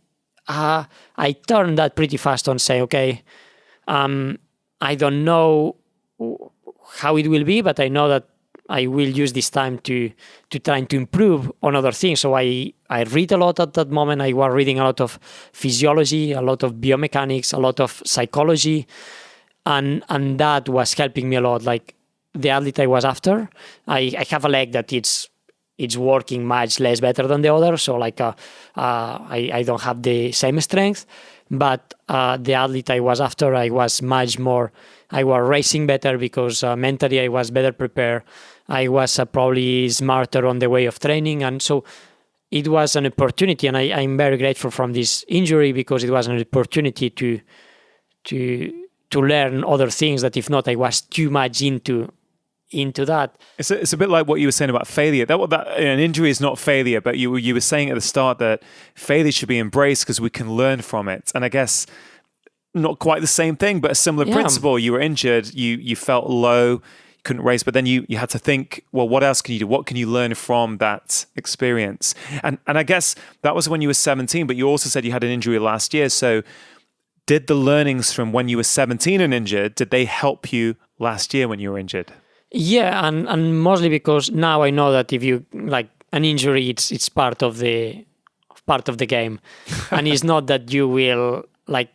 turned that pretty fast on, say, I don't know how it will be, but I know that I will use this time to try to improve on other things. So I read a lot at that moment. I was reading a lot of physiology, a lot of biomechanics, a lot of psychology, and that was helping me a lot. Like, the athlete I was after, I have a leg that it's working much less better than the other. So like I don't have the same strength, but the athlete I was after, I was much more. I was racing better because mentally I was better prepared. I was probably smarter on the way of training, and so it was an opportunity. And I'm very grateful from this injury, because it was an opportunity to learn other things that if not I was too much into that. It's a bit like what you were saying about failure. That an injury is not failure, but you were saying at the start that failure should be embraced because we can learn from it. And I guess not quite the same thing, but a similar principle. You were injured, you felt low, you couldn't race, but then you had to think, well, what else can you do? What can you learn from that experience? And I guess that was when you were 17, but you also said you had an injury last year. So did the learnings from when you were 17 and injured, did they help you last year when you were injured? Yeah, and mostly because now I know that if you like an injury, it's part of the game, and it's not that you will like.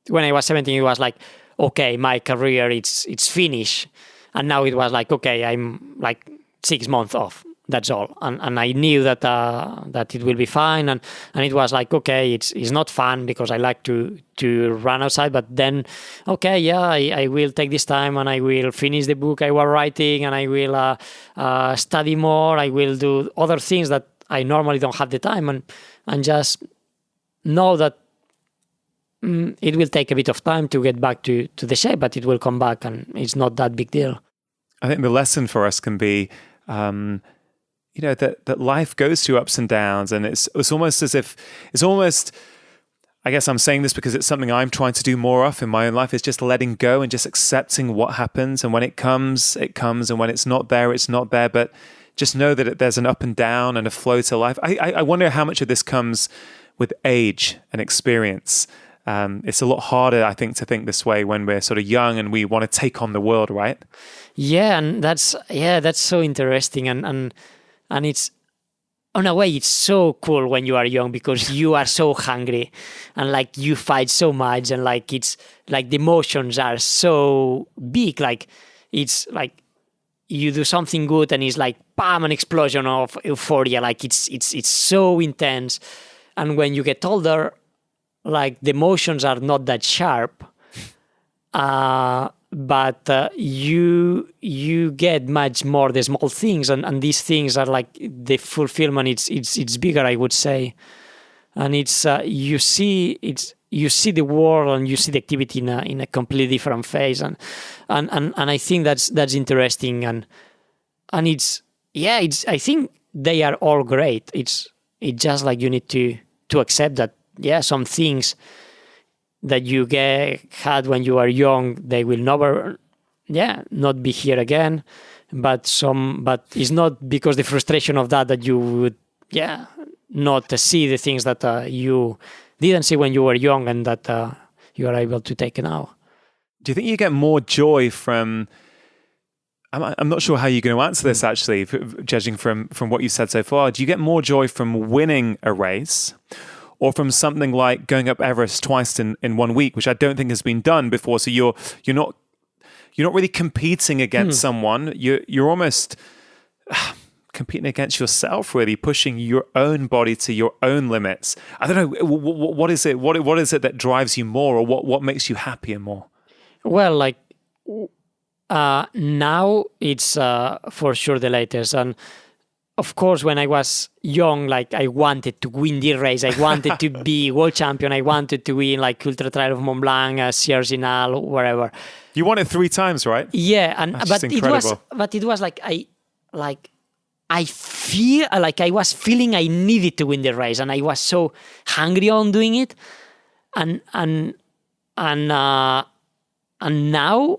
When I was 17, it was like, okay, my career it's finished, and now it was like, okay, I'm like 6 months off. That's all, and I knew that it will be fine, and it was like, okay, it's not fun because I like to run outside, but then, okay, I will take this time and I will finish the book I was writing, and I will study more. I will do other things that I normally don't have the time, and just know that it will take a bit of time to get back to the shape, but it will come back, and it's not that big deal. I think the lesson for us can be, that life goes through ups and downs, and it's almost as if I guess I'm saying this because it's something I'm trying to do more of in my own life, is just letting go and just accepting what happens. And when it comes, it comes. And when it's not there, it's not there. But just know that there's an up and down and a flow to life. I wonder how much of this comes with age and experience. It's a lot harder, I think, to think this way when we're sort of young and we want to take on the world, right? Yeah, and that's so interesting, and it's, in a way, it's so cool when you are young because you are so hungry, and like you fight so much, and like it's like the emotions are so big. Like it's like you do something good and it's like bam, an explosion of euphoria. Like it's so intense, and when you get older, like the emotions are not that sharp. But you get much more the small things, and these things are like the fulfillment. It's bigger, I would say, and it's you see the world and you see the activity in a completely different phase, and I think that's interesting, and it's I think they are all great. It's just like you need to accept that some things that you had when you were young, they will never, not be here again. But it's not because the frustration of that you would, not see the things that you didn't see when you were young and that you are able to take now. Do you think you get more joy from? I'm not sure how you're going to answer this, actually, judging from what you said so far. Do you get more joy from winning a race, or from something like going up Everest twice in 1 week, which I don't think has been done before? So you're not really competing against someone. You're almost competing against yourself, really, pushing your own body to your own limits. I don't know, what is it? What is it that drives you more, or what makes you happier more? Well, like now it's for sure the latest. And of course, when I was young, like I wanted to win the race. I wanted to be world champion. I wanted to win like Ultra Trail of Mont Blanc, Sierre Zinal, wherever. You won it 3 times, right? Yeah, That's incredible. it was like I feel like I was feeling I needed to win the race, and I was so hungry on doing it, and now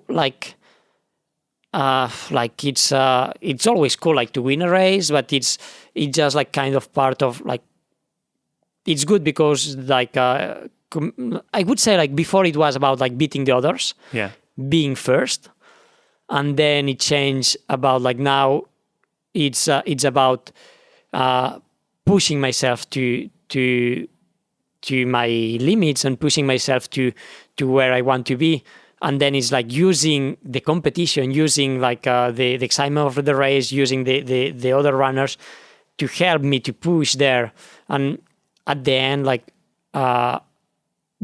it's always cool like to win a race, but it's just like kind of part of like, it's good because like I would say like before it was about like beating the others, being first, and then it changed about like now it's about pushing myself to my limits and pushing myself to where I want to be. And then it's like using the competition, using like the excitement of the race, using the other runners to help me to push there. And at the end, like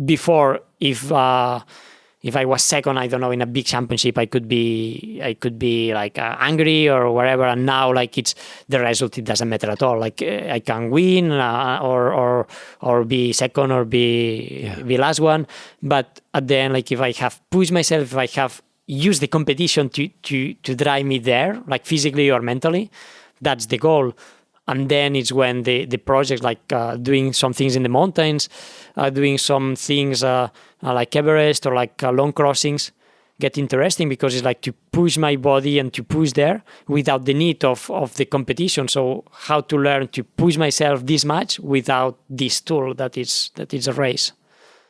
before, if I was second, I don't know, in a big championship, I could be like angry or whatever. And now, like it's the result, it doesn't matter at all. Like I can win or be second or be last one. But at the end, like if I have pushed myself, if I have used the competition to drive me there, like physically or mentally, that's the goal. And then it's when the project, like doing some things in the mountains, doing some things like Everest or like long crossings, get interesting, because it's like to push my body and to push there without the need of the competition. So how to learn to push myself this much without this tool that is a race.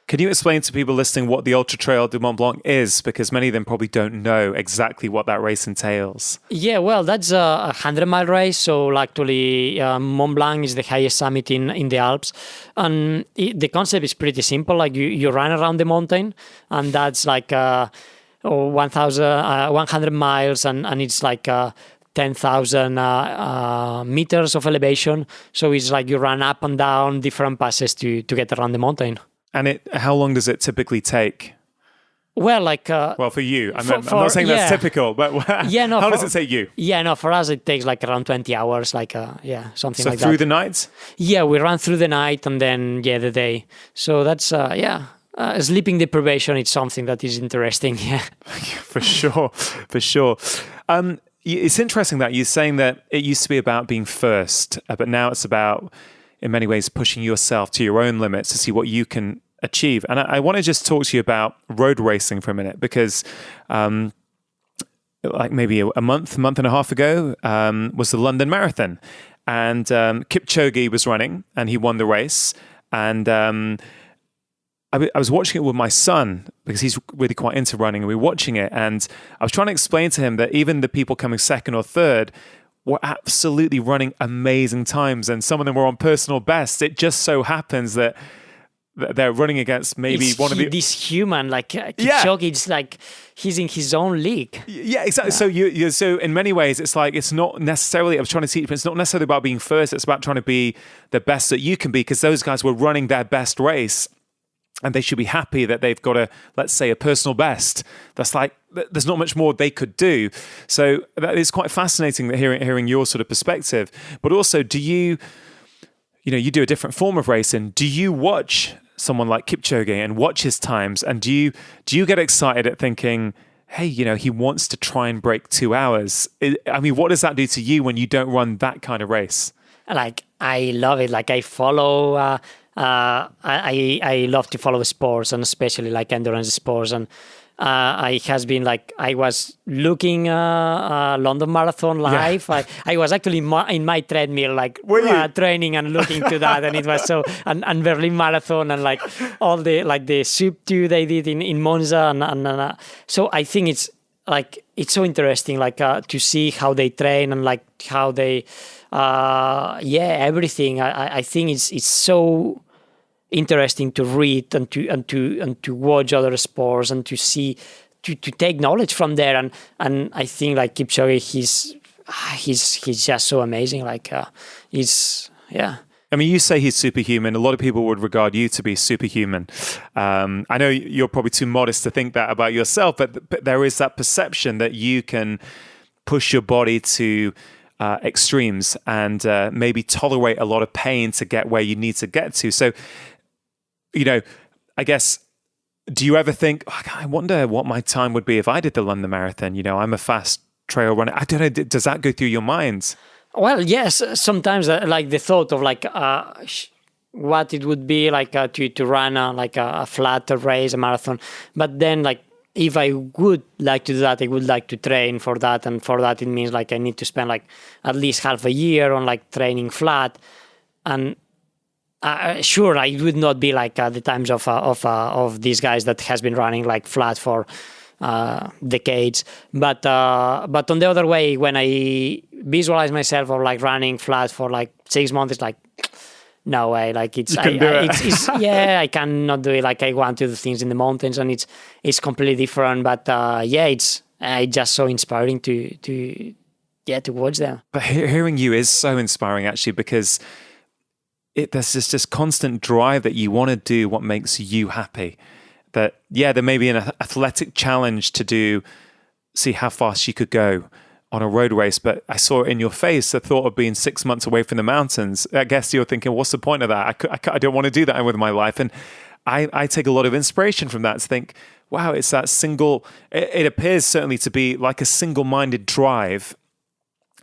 Can you explain to people listening what the Ultra Trail du Mont Blanc is? Because many of them probably don't know exactly what that race entails. Yeah, well, that's a 100-mile race. So actually, Mont Blanc is the highest summit in the Alps. And the concept is pretty simple. Like you run around the mountain, and that's like 100 miles, and it's like 10,000 meters of elevation. So it's like you run up and down different passes to get around the mountain. And how long does it typically take? Well, like Well, for you, I'm For- not saying that's yeah. typical, but Yeah, no, how for- does it take you? yeah, no, for us it takes like around 20 hours, like something So like through that. the night? Yeah, we run through the night and then the day. So that's sleeping deprivation is something that is interesting. Yeah. For sure, for sure. It's interesting that you're saying that it used to be about being first, but now it's about, in many ways, pushing yourself to your own limits to see what you can achieve. And I want to just talk to you about road racing for a minute, because like maybe a month and a half ago was the London Marathon, and Kipchoge was running and he won the race. And I was watching it with my son because he's really quite into running, and we were watching it, and I was trying to explain to him that even the people coming second or third were absolutely running amazing times, and some of them were on personal bests. It just so happens that they're running against maybe It's one of the... this human, like Kipchoge, it's like he's in his own league. Yeah, exactly. So so in many ways, it's like, it's not necessarily, I was trying to teach, but it's not necessarily about being first. It's about trying to be the best that you can be, because those guys were running their best race. And they should be happy that they've got let's say, a personal best. That's like, there's not much more they could do. So that is quite fascinating that hearing your sort of perspective. But also, do you do a different form of racing? Do you watch someone like Kipchoge and watch his times? And do you get excited at thinking, hey, he wants to try and break 2 hours? I mean, what does that do to you when you don't run that kind of race? Like, I love it. Like, I follow... I love to follow sports, and especially like endurance sports. And it has been like, I was looking London Marathon live. Yeah. I was actually in my treadmill, like training and looking to that, and it was so. And Berlin Marathon, and like all the Sub 2 they did in Monza, and so I think it's so interesting, like to see how they train and like how they. Everything. I think it's so interesting to read and to watch other sports and to see to take knowledge from there. And I think like Kipchoge, he's just so amazing. Like he's. I mean, you say he's superhuman. A lot of people would regard you to be superhuman. I know you're probably too modest to think that about yourself, but there is that perception that you can push your body to extremes and maybe tolerate a lot of pain to get where you need to get to. So, I guess, do you ever think, I wonder what my time would be if I did the London Marathon? I'm a fast trail runner. I don't know. Does that go through your mind? Well, yes. Sometimes like the thought of like what it would be like to run a flat race, a marathon. But then like, if I would like to do that, I would like to train for that. And for that, it means like I need to spend like at least half a year on like training flat. And sure, it would not be like the times of these guys that has been running like flat for decades. But on the other way, when I visualize myself or like running flat for like 6 months, it's like, no way, like it's I cannot do it. Like I want to do things in the mountains, and it's completely different. But it's just so inspiring to watch them. But hearing you is so inspiring, actually, because there's this constant drive that you want to do what makes you happy. That there may be an athletic challenge to see how fast you could go on a road race, but I saw it in your face, the thought of being 6 months away from the mountains. I guess you're thinking, what's the point of that? I don't want to do that with my life. And I take a lot of inspiration from that to think, wow, it's that single, it appears certainly to be like a single-minded drive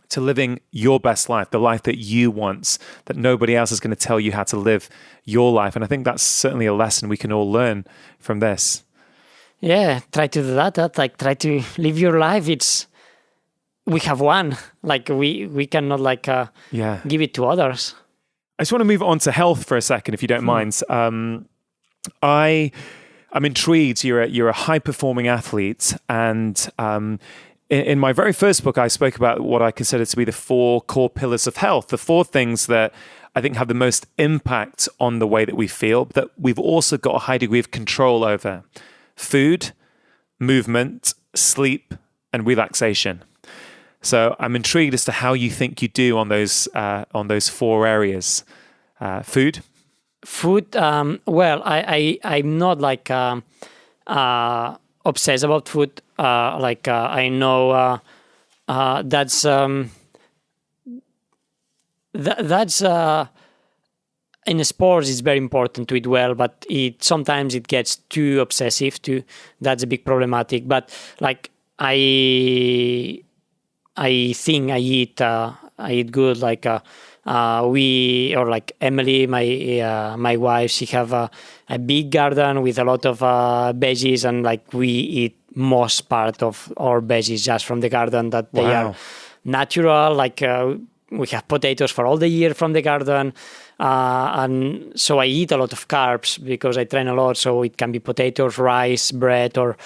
to living your best life, the life that you want, that nobody else is going to tell you how to live your life. And I think that's certainly a lesson we can all learn from this. Yeah, try to do that. Like, try to live your life. We have one. Like we cannot like give it to others. I just want to move on to health for a second, if you don't mind. I'm intrigued. You're a high performing athlete, and in my very first book, I spoke about what I consider to be the 4 core pillars of health, the 4 things that I think have the most impact on the way that we feel, but that we've also got a high degree of control over: food, movement, sleep, and relaxation. So I'm intrigued as to how you think you do on those 4 areas. Food. Food. Well, I'm not like obsessed about food. I know that's that's in sports it's very important to eat well, but sometimes it gets too obsessive too. That's a big problematic. But like I think I eat good. We or like Emily, my wife, she have a big garden with a lot of veggies, and like we eat most part of our veggies just from the garden. That they are natural. We have potatoes for all the year from the garden, and so I eat a lot of carbs because I train a lot. So it can be potatoes, rice, bread, or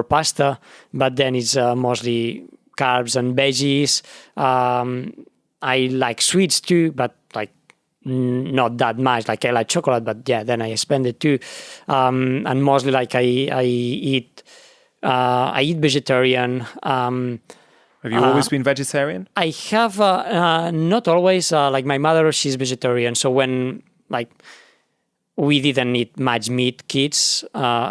pasta. But then it's mostly carbs and veggies. I like sweets too, but like not that much. Like I like chocolate, but yeah, then I spend it too. And mostly like I eat vegetarian. Have you always been vegetarian? I have not always. Like my mother, she's vegetarian. So when like we didn't eat much meat, kids.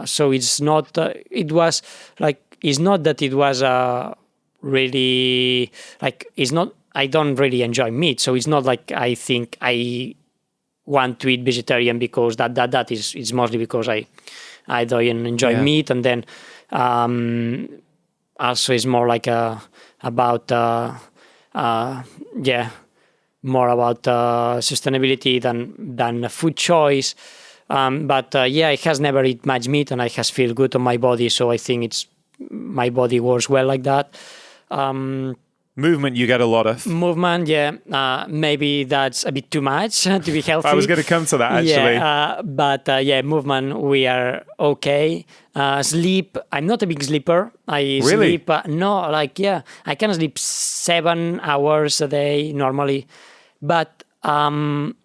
So it's not. It was like it's not that it was really like it's not. I don't really enjoy meat, so it's not like I think I want to eat vegetarian because that is it's mostly because I don't enjoy meat, and then also it's more like about more about sustainability than a food choice. But it has never eat much meat, and it has feel good on my body, so I think my body works well like that. Movement, you get a lot of. Movement, maybe that's a bit too much to be healthy. I was going to come to that, actually. But movement, we are okay. Sleep, I'm not a big sleeper. I sleep, I can sleep 7 hours a day normally. But I'm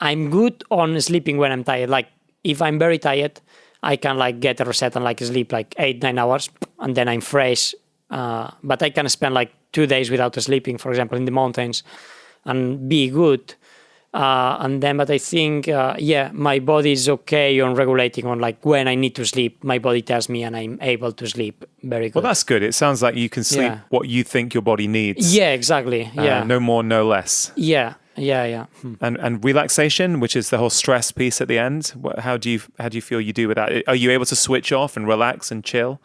good on sleeping when I'm tired. Like, if I'm very tired, I can like get a reset and like sleep like 8-9 hours, and then I'm fresh. But I can spend like 2 days without sleeping, for example, in the mountains, and be good. But I think, my body is okay on regulating on like when I need to sleep. My body tells me, and I'm able to sleep very good. Well, that's good. It sounds like you can sleep what you think your body needs. Yeah, exactly. No more, no less. Yeah. And relaxation, which is the whole stress piece at the end. How do you feel you do with that? Are you able to switch off and relax and chill?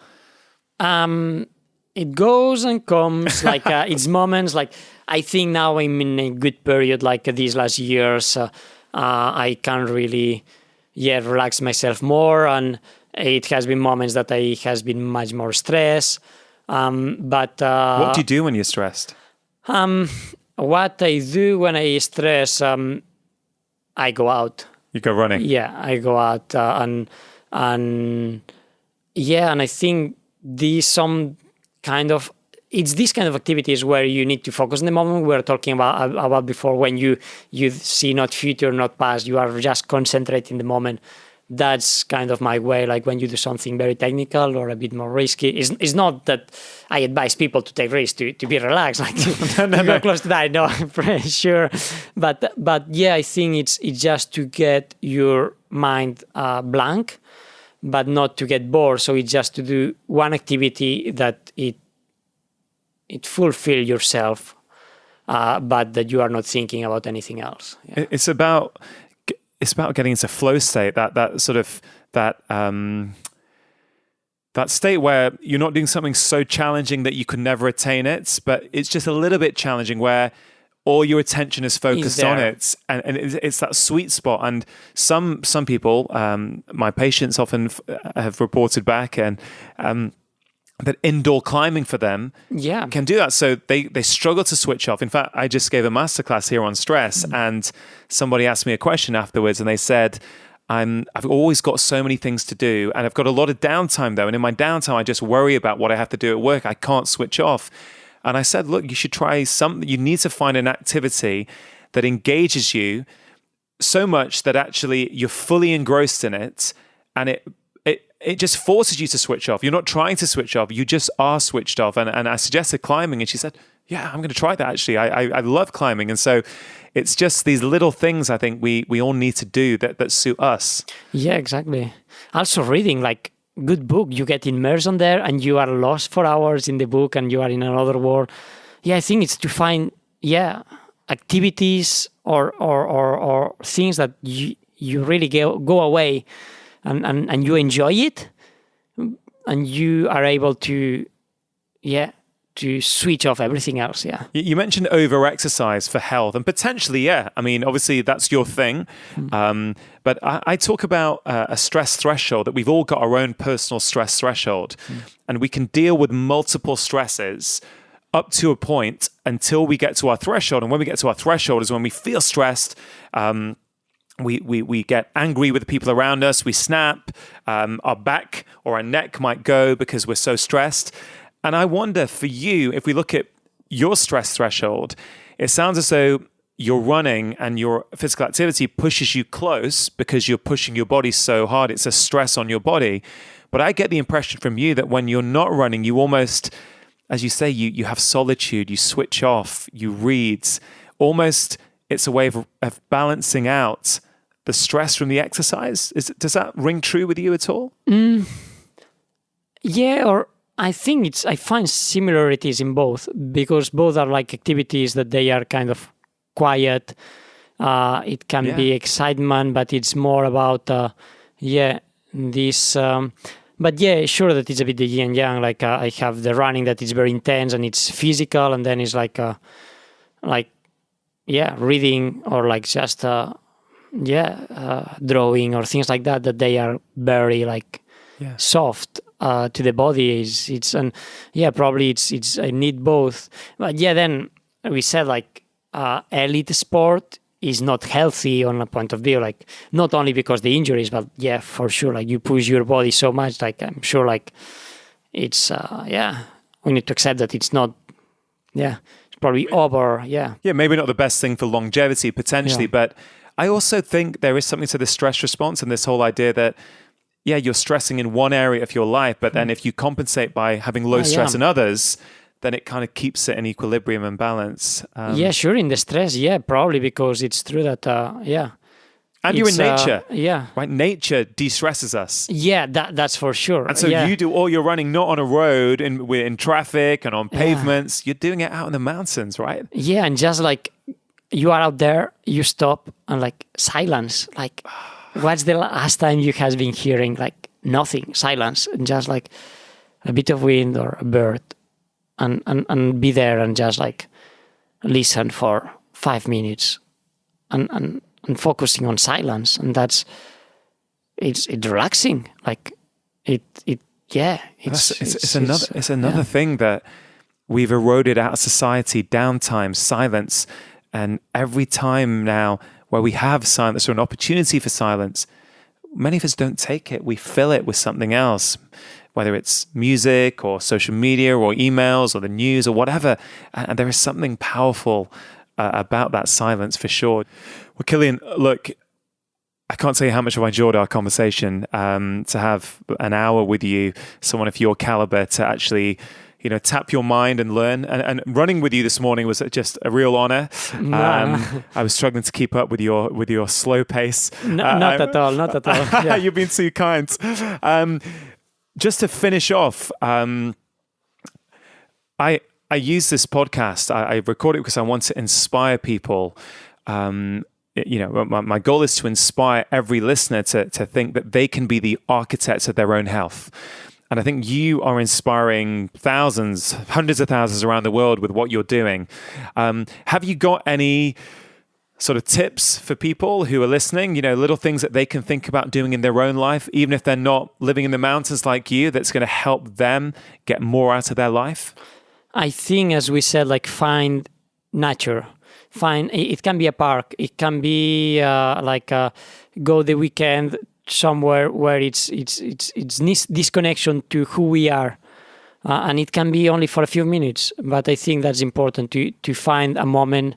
It goes and comes, like it's moments. Like I think now I'm in a good period. Like these last years, I can really, relax myself more, and it has been moments that I has been much more stressed. But what do you do when you're stressed? What I do when I stress, I go out. You go running. Yeah, I go out, and I think it's these kind of activities where you need to focus on the moment we were talking about before, when you see not future, not past, you are just concentrating the moment. That's kind of my way. Like when you do something very technical or a bit more risky, it's not that I advise people to take risks to be relaxed, like to go close to that. No, I'm pretty sure. But I think it's just to get your mind blank, but not to get bored. So it's just to do one activity that it fulfill yourself, but that you are not thinking about anything else. Yeah. It's about getting into flow state, that sort of that state where you're not doing something so challenging that you could never attain it, but it's just a little bit challenging where all your attention is focused on it, and it's that sweet spot. And some people, my patients often have reported back, and that indoor climbing for them can do that. So they struggle to switch off. In fact, I just gave a masterclass here on stress, and somebody asked me a question afterwards, and they said, I've always got so many things to do, and I've got a lot of downtime though. And in my downtime, I just worry about what I have to do at work. I can't switch off. And I said, look, you should try something. You need to find an activity that engages you so much that actually you're fully engrossed in it, and it just forces you to switch off. You're not trying to switch off. You just are switched off. And I suggested climbing, and she said, yeah, I'm going to try that actually. I love climbing. And so it's just these little things I think we all need to do that suit us. Yeah, exactly. Also reading, like good book. You get immersed on there, and you are lost for hours in the book, and you are in another world. Yeah, I think it's to find activities or things that you really go away, and you enjoy it, and you are able to switch off everything else. Yeah. You mentioned over-exercise for health, and potentially, I mean, obviously that's your thing. But I talk about a stress threshold, that we've all got our own personal stress threshold, and we can deal with multiple stresses up to a point until we get to our threshold. And when we get to our threshold is when we feel stressed. We get angry with the people around us. We snap. Our back or our neck might go because we're so stressed. And I wonder for you, if we look at your stress threshold, it sounds as though you're running and your physical activity pushes you close because you're pushing your body so hard. It's a stress on your body. But I get the impression from you that when you're not running, you almost, as you say, you have solitude, you switch off, you read. Almost it's a way of balancing out the stress from the exercise. Does that ring true with you at all? Yeah, or I think I find similarities in both, because both are like activities that they are kind of quiet. It can be excitement, but it's more about this. But yeah, sure that it's a bit the yin and yang. Like I have the running that is very intense and it's physical, and then it's reading or like just drawing or things like that. That they are very soft. To the body probably it's I need both. But then we said elite sport is not healthy on a point of view, not only because the injuries, but for sure, you push your body so much, I'm sure it's we need to accept that it's not it's probably over. Maybe not the best thing for longevity potentially, but I also think there is something to the stress response and this whole idea that you're stressing in one area of your life, but then if you compensate by having low stress in others, then it kind of keeps it in equilibrium and balance. Sure, in the stress, probably, because it's true that, And you're in nature. Right? Nature de-stresses us. That's for sure. And so you do all your running not on a road, in traffic and on pavements. You're doing it out in the mountains, right? Yeah, and just you are out there, you stop and silence, what's the last time you have been hearing nothing, silence, and just a bit of wind or a bird, and be there and just listen for 5 minutes, and focusing on silence, and it's relaxing. It's another thing that we've eroded out of society: downtime, silence, and every time now where we have silence or an opportunity for silence, many of us don't take it. We fill it with something else, whether it's music or social media or emails or the news or whatever. And there is something powerful about that silence for sure. Well, Kilian, look, I can't say how much I've enjoyed our conversation. To have an hour with you, someone of your caliber, to actually tap your mind and learn. And running with you this morning was just a real honor. I was struggling to keep up with your slow pace. Not at all. Yeah. You've been too kind. Just to finish off, I use this podcast. I record it because I want to inspire people. My goal is to inspire every listener to think that they can be the architects of their own health. And I think you are inspiring thousands, hundreds of thousands around the world with what you're doing. Have you got any sort of tips for people who are listening, little things that they can think about doing in their own life, even if they're not living in the mountains like you, that's going to help them get more out of their life? I think, as we said, find nature. It can be a park. It can be go the weekend somewhere where it's this connection to who we are, and it can be only for a few minutes. But I think that's important to find a moment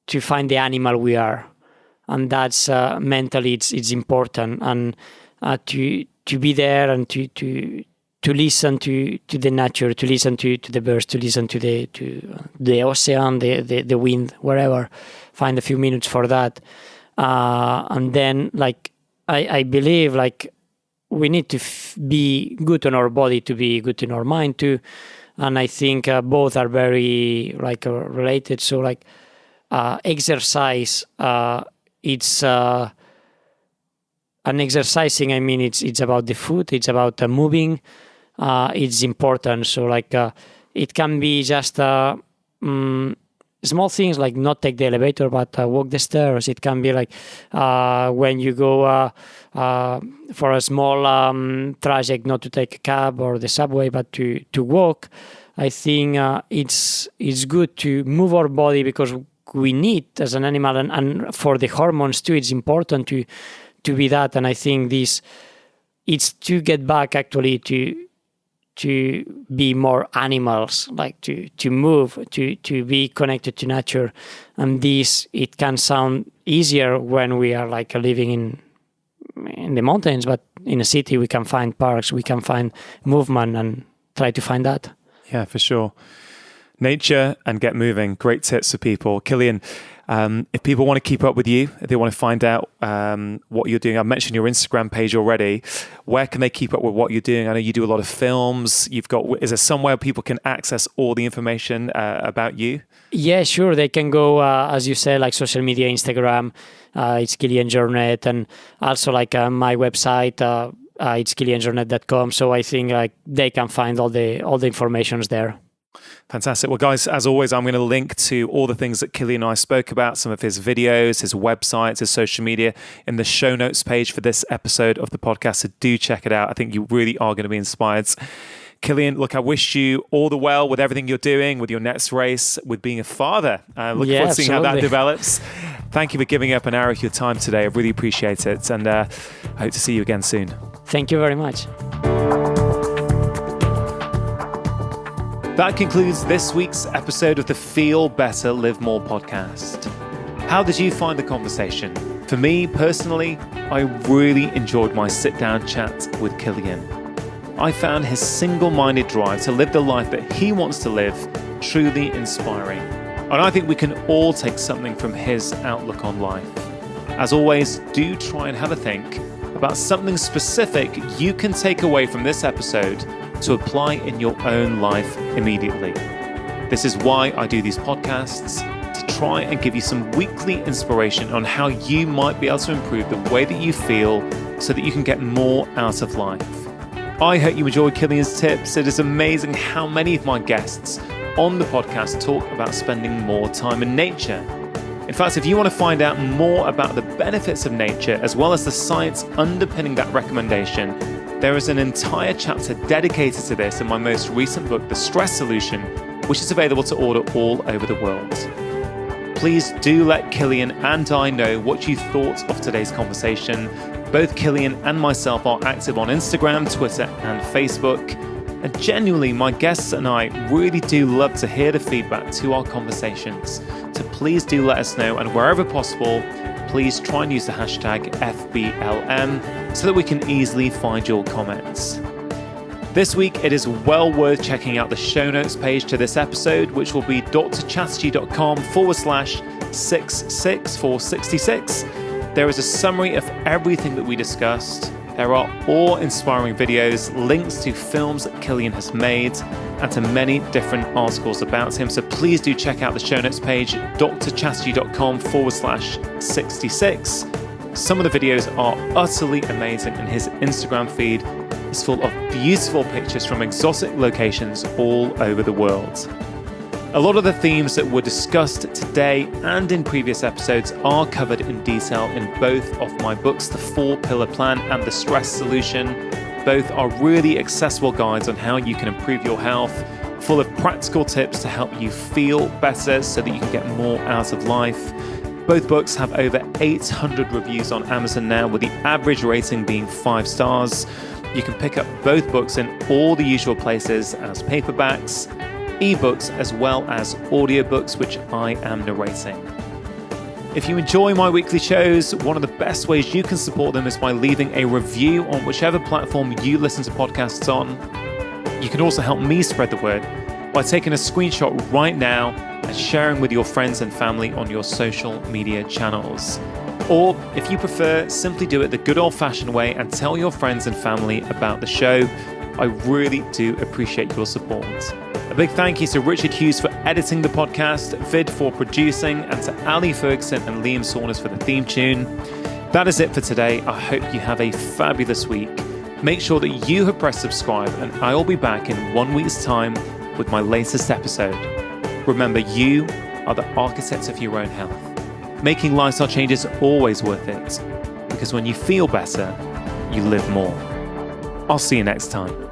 to find the animal we are, and that's mentally it's important, and to be there and to listen to the nature, to listen to the birds, to listen to the ocean, the wind, wherever. Find a few minutes for that. And then I believe we need to be good on our body to be good in our mind too. And I think both are very related. So exercise, it's an exercising. I mean, it's about the food. It's about moving. It's important. So it can be just small things like not take the elevator but walk the stairs. It can be when you go for a small project, not to take a cab or the subway but to walk. I think it's good to move our body because we need as an animal, and for the hormones too, it's important to be that. And I think it's to get back actually to be more animals, to move, to be connected to nature. And it can sound easier when we are living in the mountains, but in a city we can find parks, we can find movement, and try to find that. Yeah, for sure. Nature and get moving. Great tips for people. Kilian, if people want to keep up with you, if they want to find out what you're doing, I've mentioned your Instagram page already. Where can they keep up with what you're doing? I know you do a lot of films. Is there somewhere people can access all the information about you? Yeah, sure. They can go, as you said, social media, Instagram. It's Kilian Jornet, and also my website. It's kilianjornet.com. So I think they can find all the informations there. Fantastic. Well, guys, as always, I'm going to link to all the things that Kilian and I spoke about, some of his videos, his websites, his social media in the show notes page for this episode of the podcast. So do check it out. I think you really are going to be inspired. Kilian, look, I wish you all the well with everything you're doing, with your next race, with being a father. Looking forward to seeing how that develops. Thank you for giving up an hour of your time today. I really appreciate it. And I hope to see you again soon. Thank you very much. That concludes this week's episode of the Feel Better, Live More podcast. How did you find the conversation? For me, personally, I really enjoyed my sit-down chat with Kilian. I found his single-minded drive to live the life that he wants to live truly inspiring. And I think we can all take something from his outlook on life. As always, do try and have a think about something specific you can take away from this episode to apply in your own life immediately. This is why I do these podcasts, to try and give you some weekly inspiration on how you might be able to improve the way that you feel so that you can get more out of life. I hope you enjoyed Kilian's tips. It is amazing how many of my guests on the podcast talk about spending more time in nature. In fact, if you want to find out more about the benefits of nature as well as the science underpinning that recommendation, there is an entire chapter dedicated to this in my most recent book, The Stress Solution, which is available to order all over the world. Please do let Kilian and I know what you thought of today's conversation. Both Kilian and myself are active on Instagram, Twitter, and Facebook. And genuinely, my guests and I really do love to hear the feedback to our conversations. So please do let us know, and wherever possible, please try and use the hashtag FBLM so that we can easily find your comments. This week, it is well worth checking out the show notes page to this episode, which will be drchatterjee.com/66 There is a summary of everything that we discussed. There are awe-inspiring videos, links to films that Kilian has made, and to many different articles about him. So please do check out the show notes page, drchatterjee.com/66. Some of the videos are utterly amazing, and his Instagram feed is full of beautiful pictures from exotic locations all over the world. A lot of the themes that were discussed today and in previous episodes are covered in detail in both of my books, The 4-Pillar Plan and The Stress Solution. Both are really accessible guides on how you can improve your health, full of practical tips to help you feel better so that you can get more out of life. Both books have over 800 reviews on Amazon now, with the average rating being 5 stars. You can pick up both books in all the usual places as paperbacks, ebooks, as well as audiobooks, which I am narrating. If you enjoy my weekly shows, one of the best ways you can support them is by leaving a review on whichever platform you listen to podcasts on. You can also help me spread the word by taking a screenshot right now and sharing with your friends and family on your social media channels. Or if you prefer, simply do it the good old-fashioned way and tell your friends and family about the show. I really do appreciate your support. A big thank you to Richard Hughes for editing the podcast, Vid for producing, and to Ali Ferguson and Liam Saunders for the theme tune. That is it for today. I hope you have a fabulous week. Make sure that you have pressed subscribe, and I will be back in 1 week's time with my latest episode. Remember, you are the architects of your own health. Making lifestyle changes is always worth it, because when you feel better, you live more. I'll see you next time.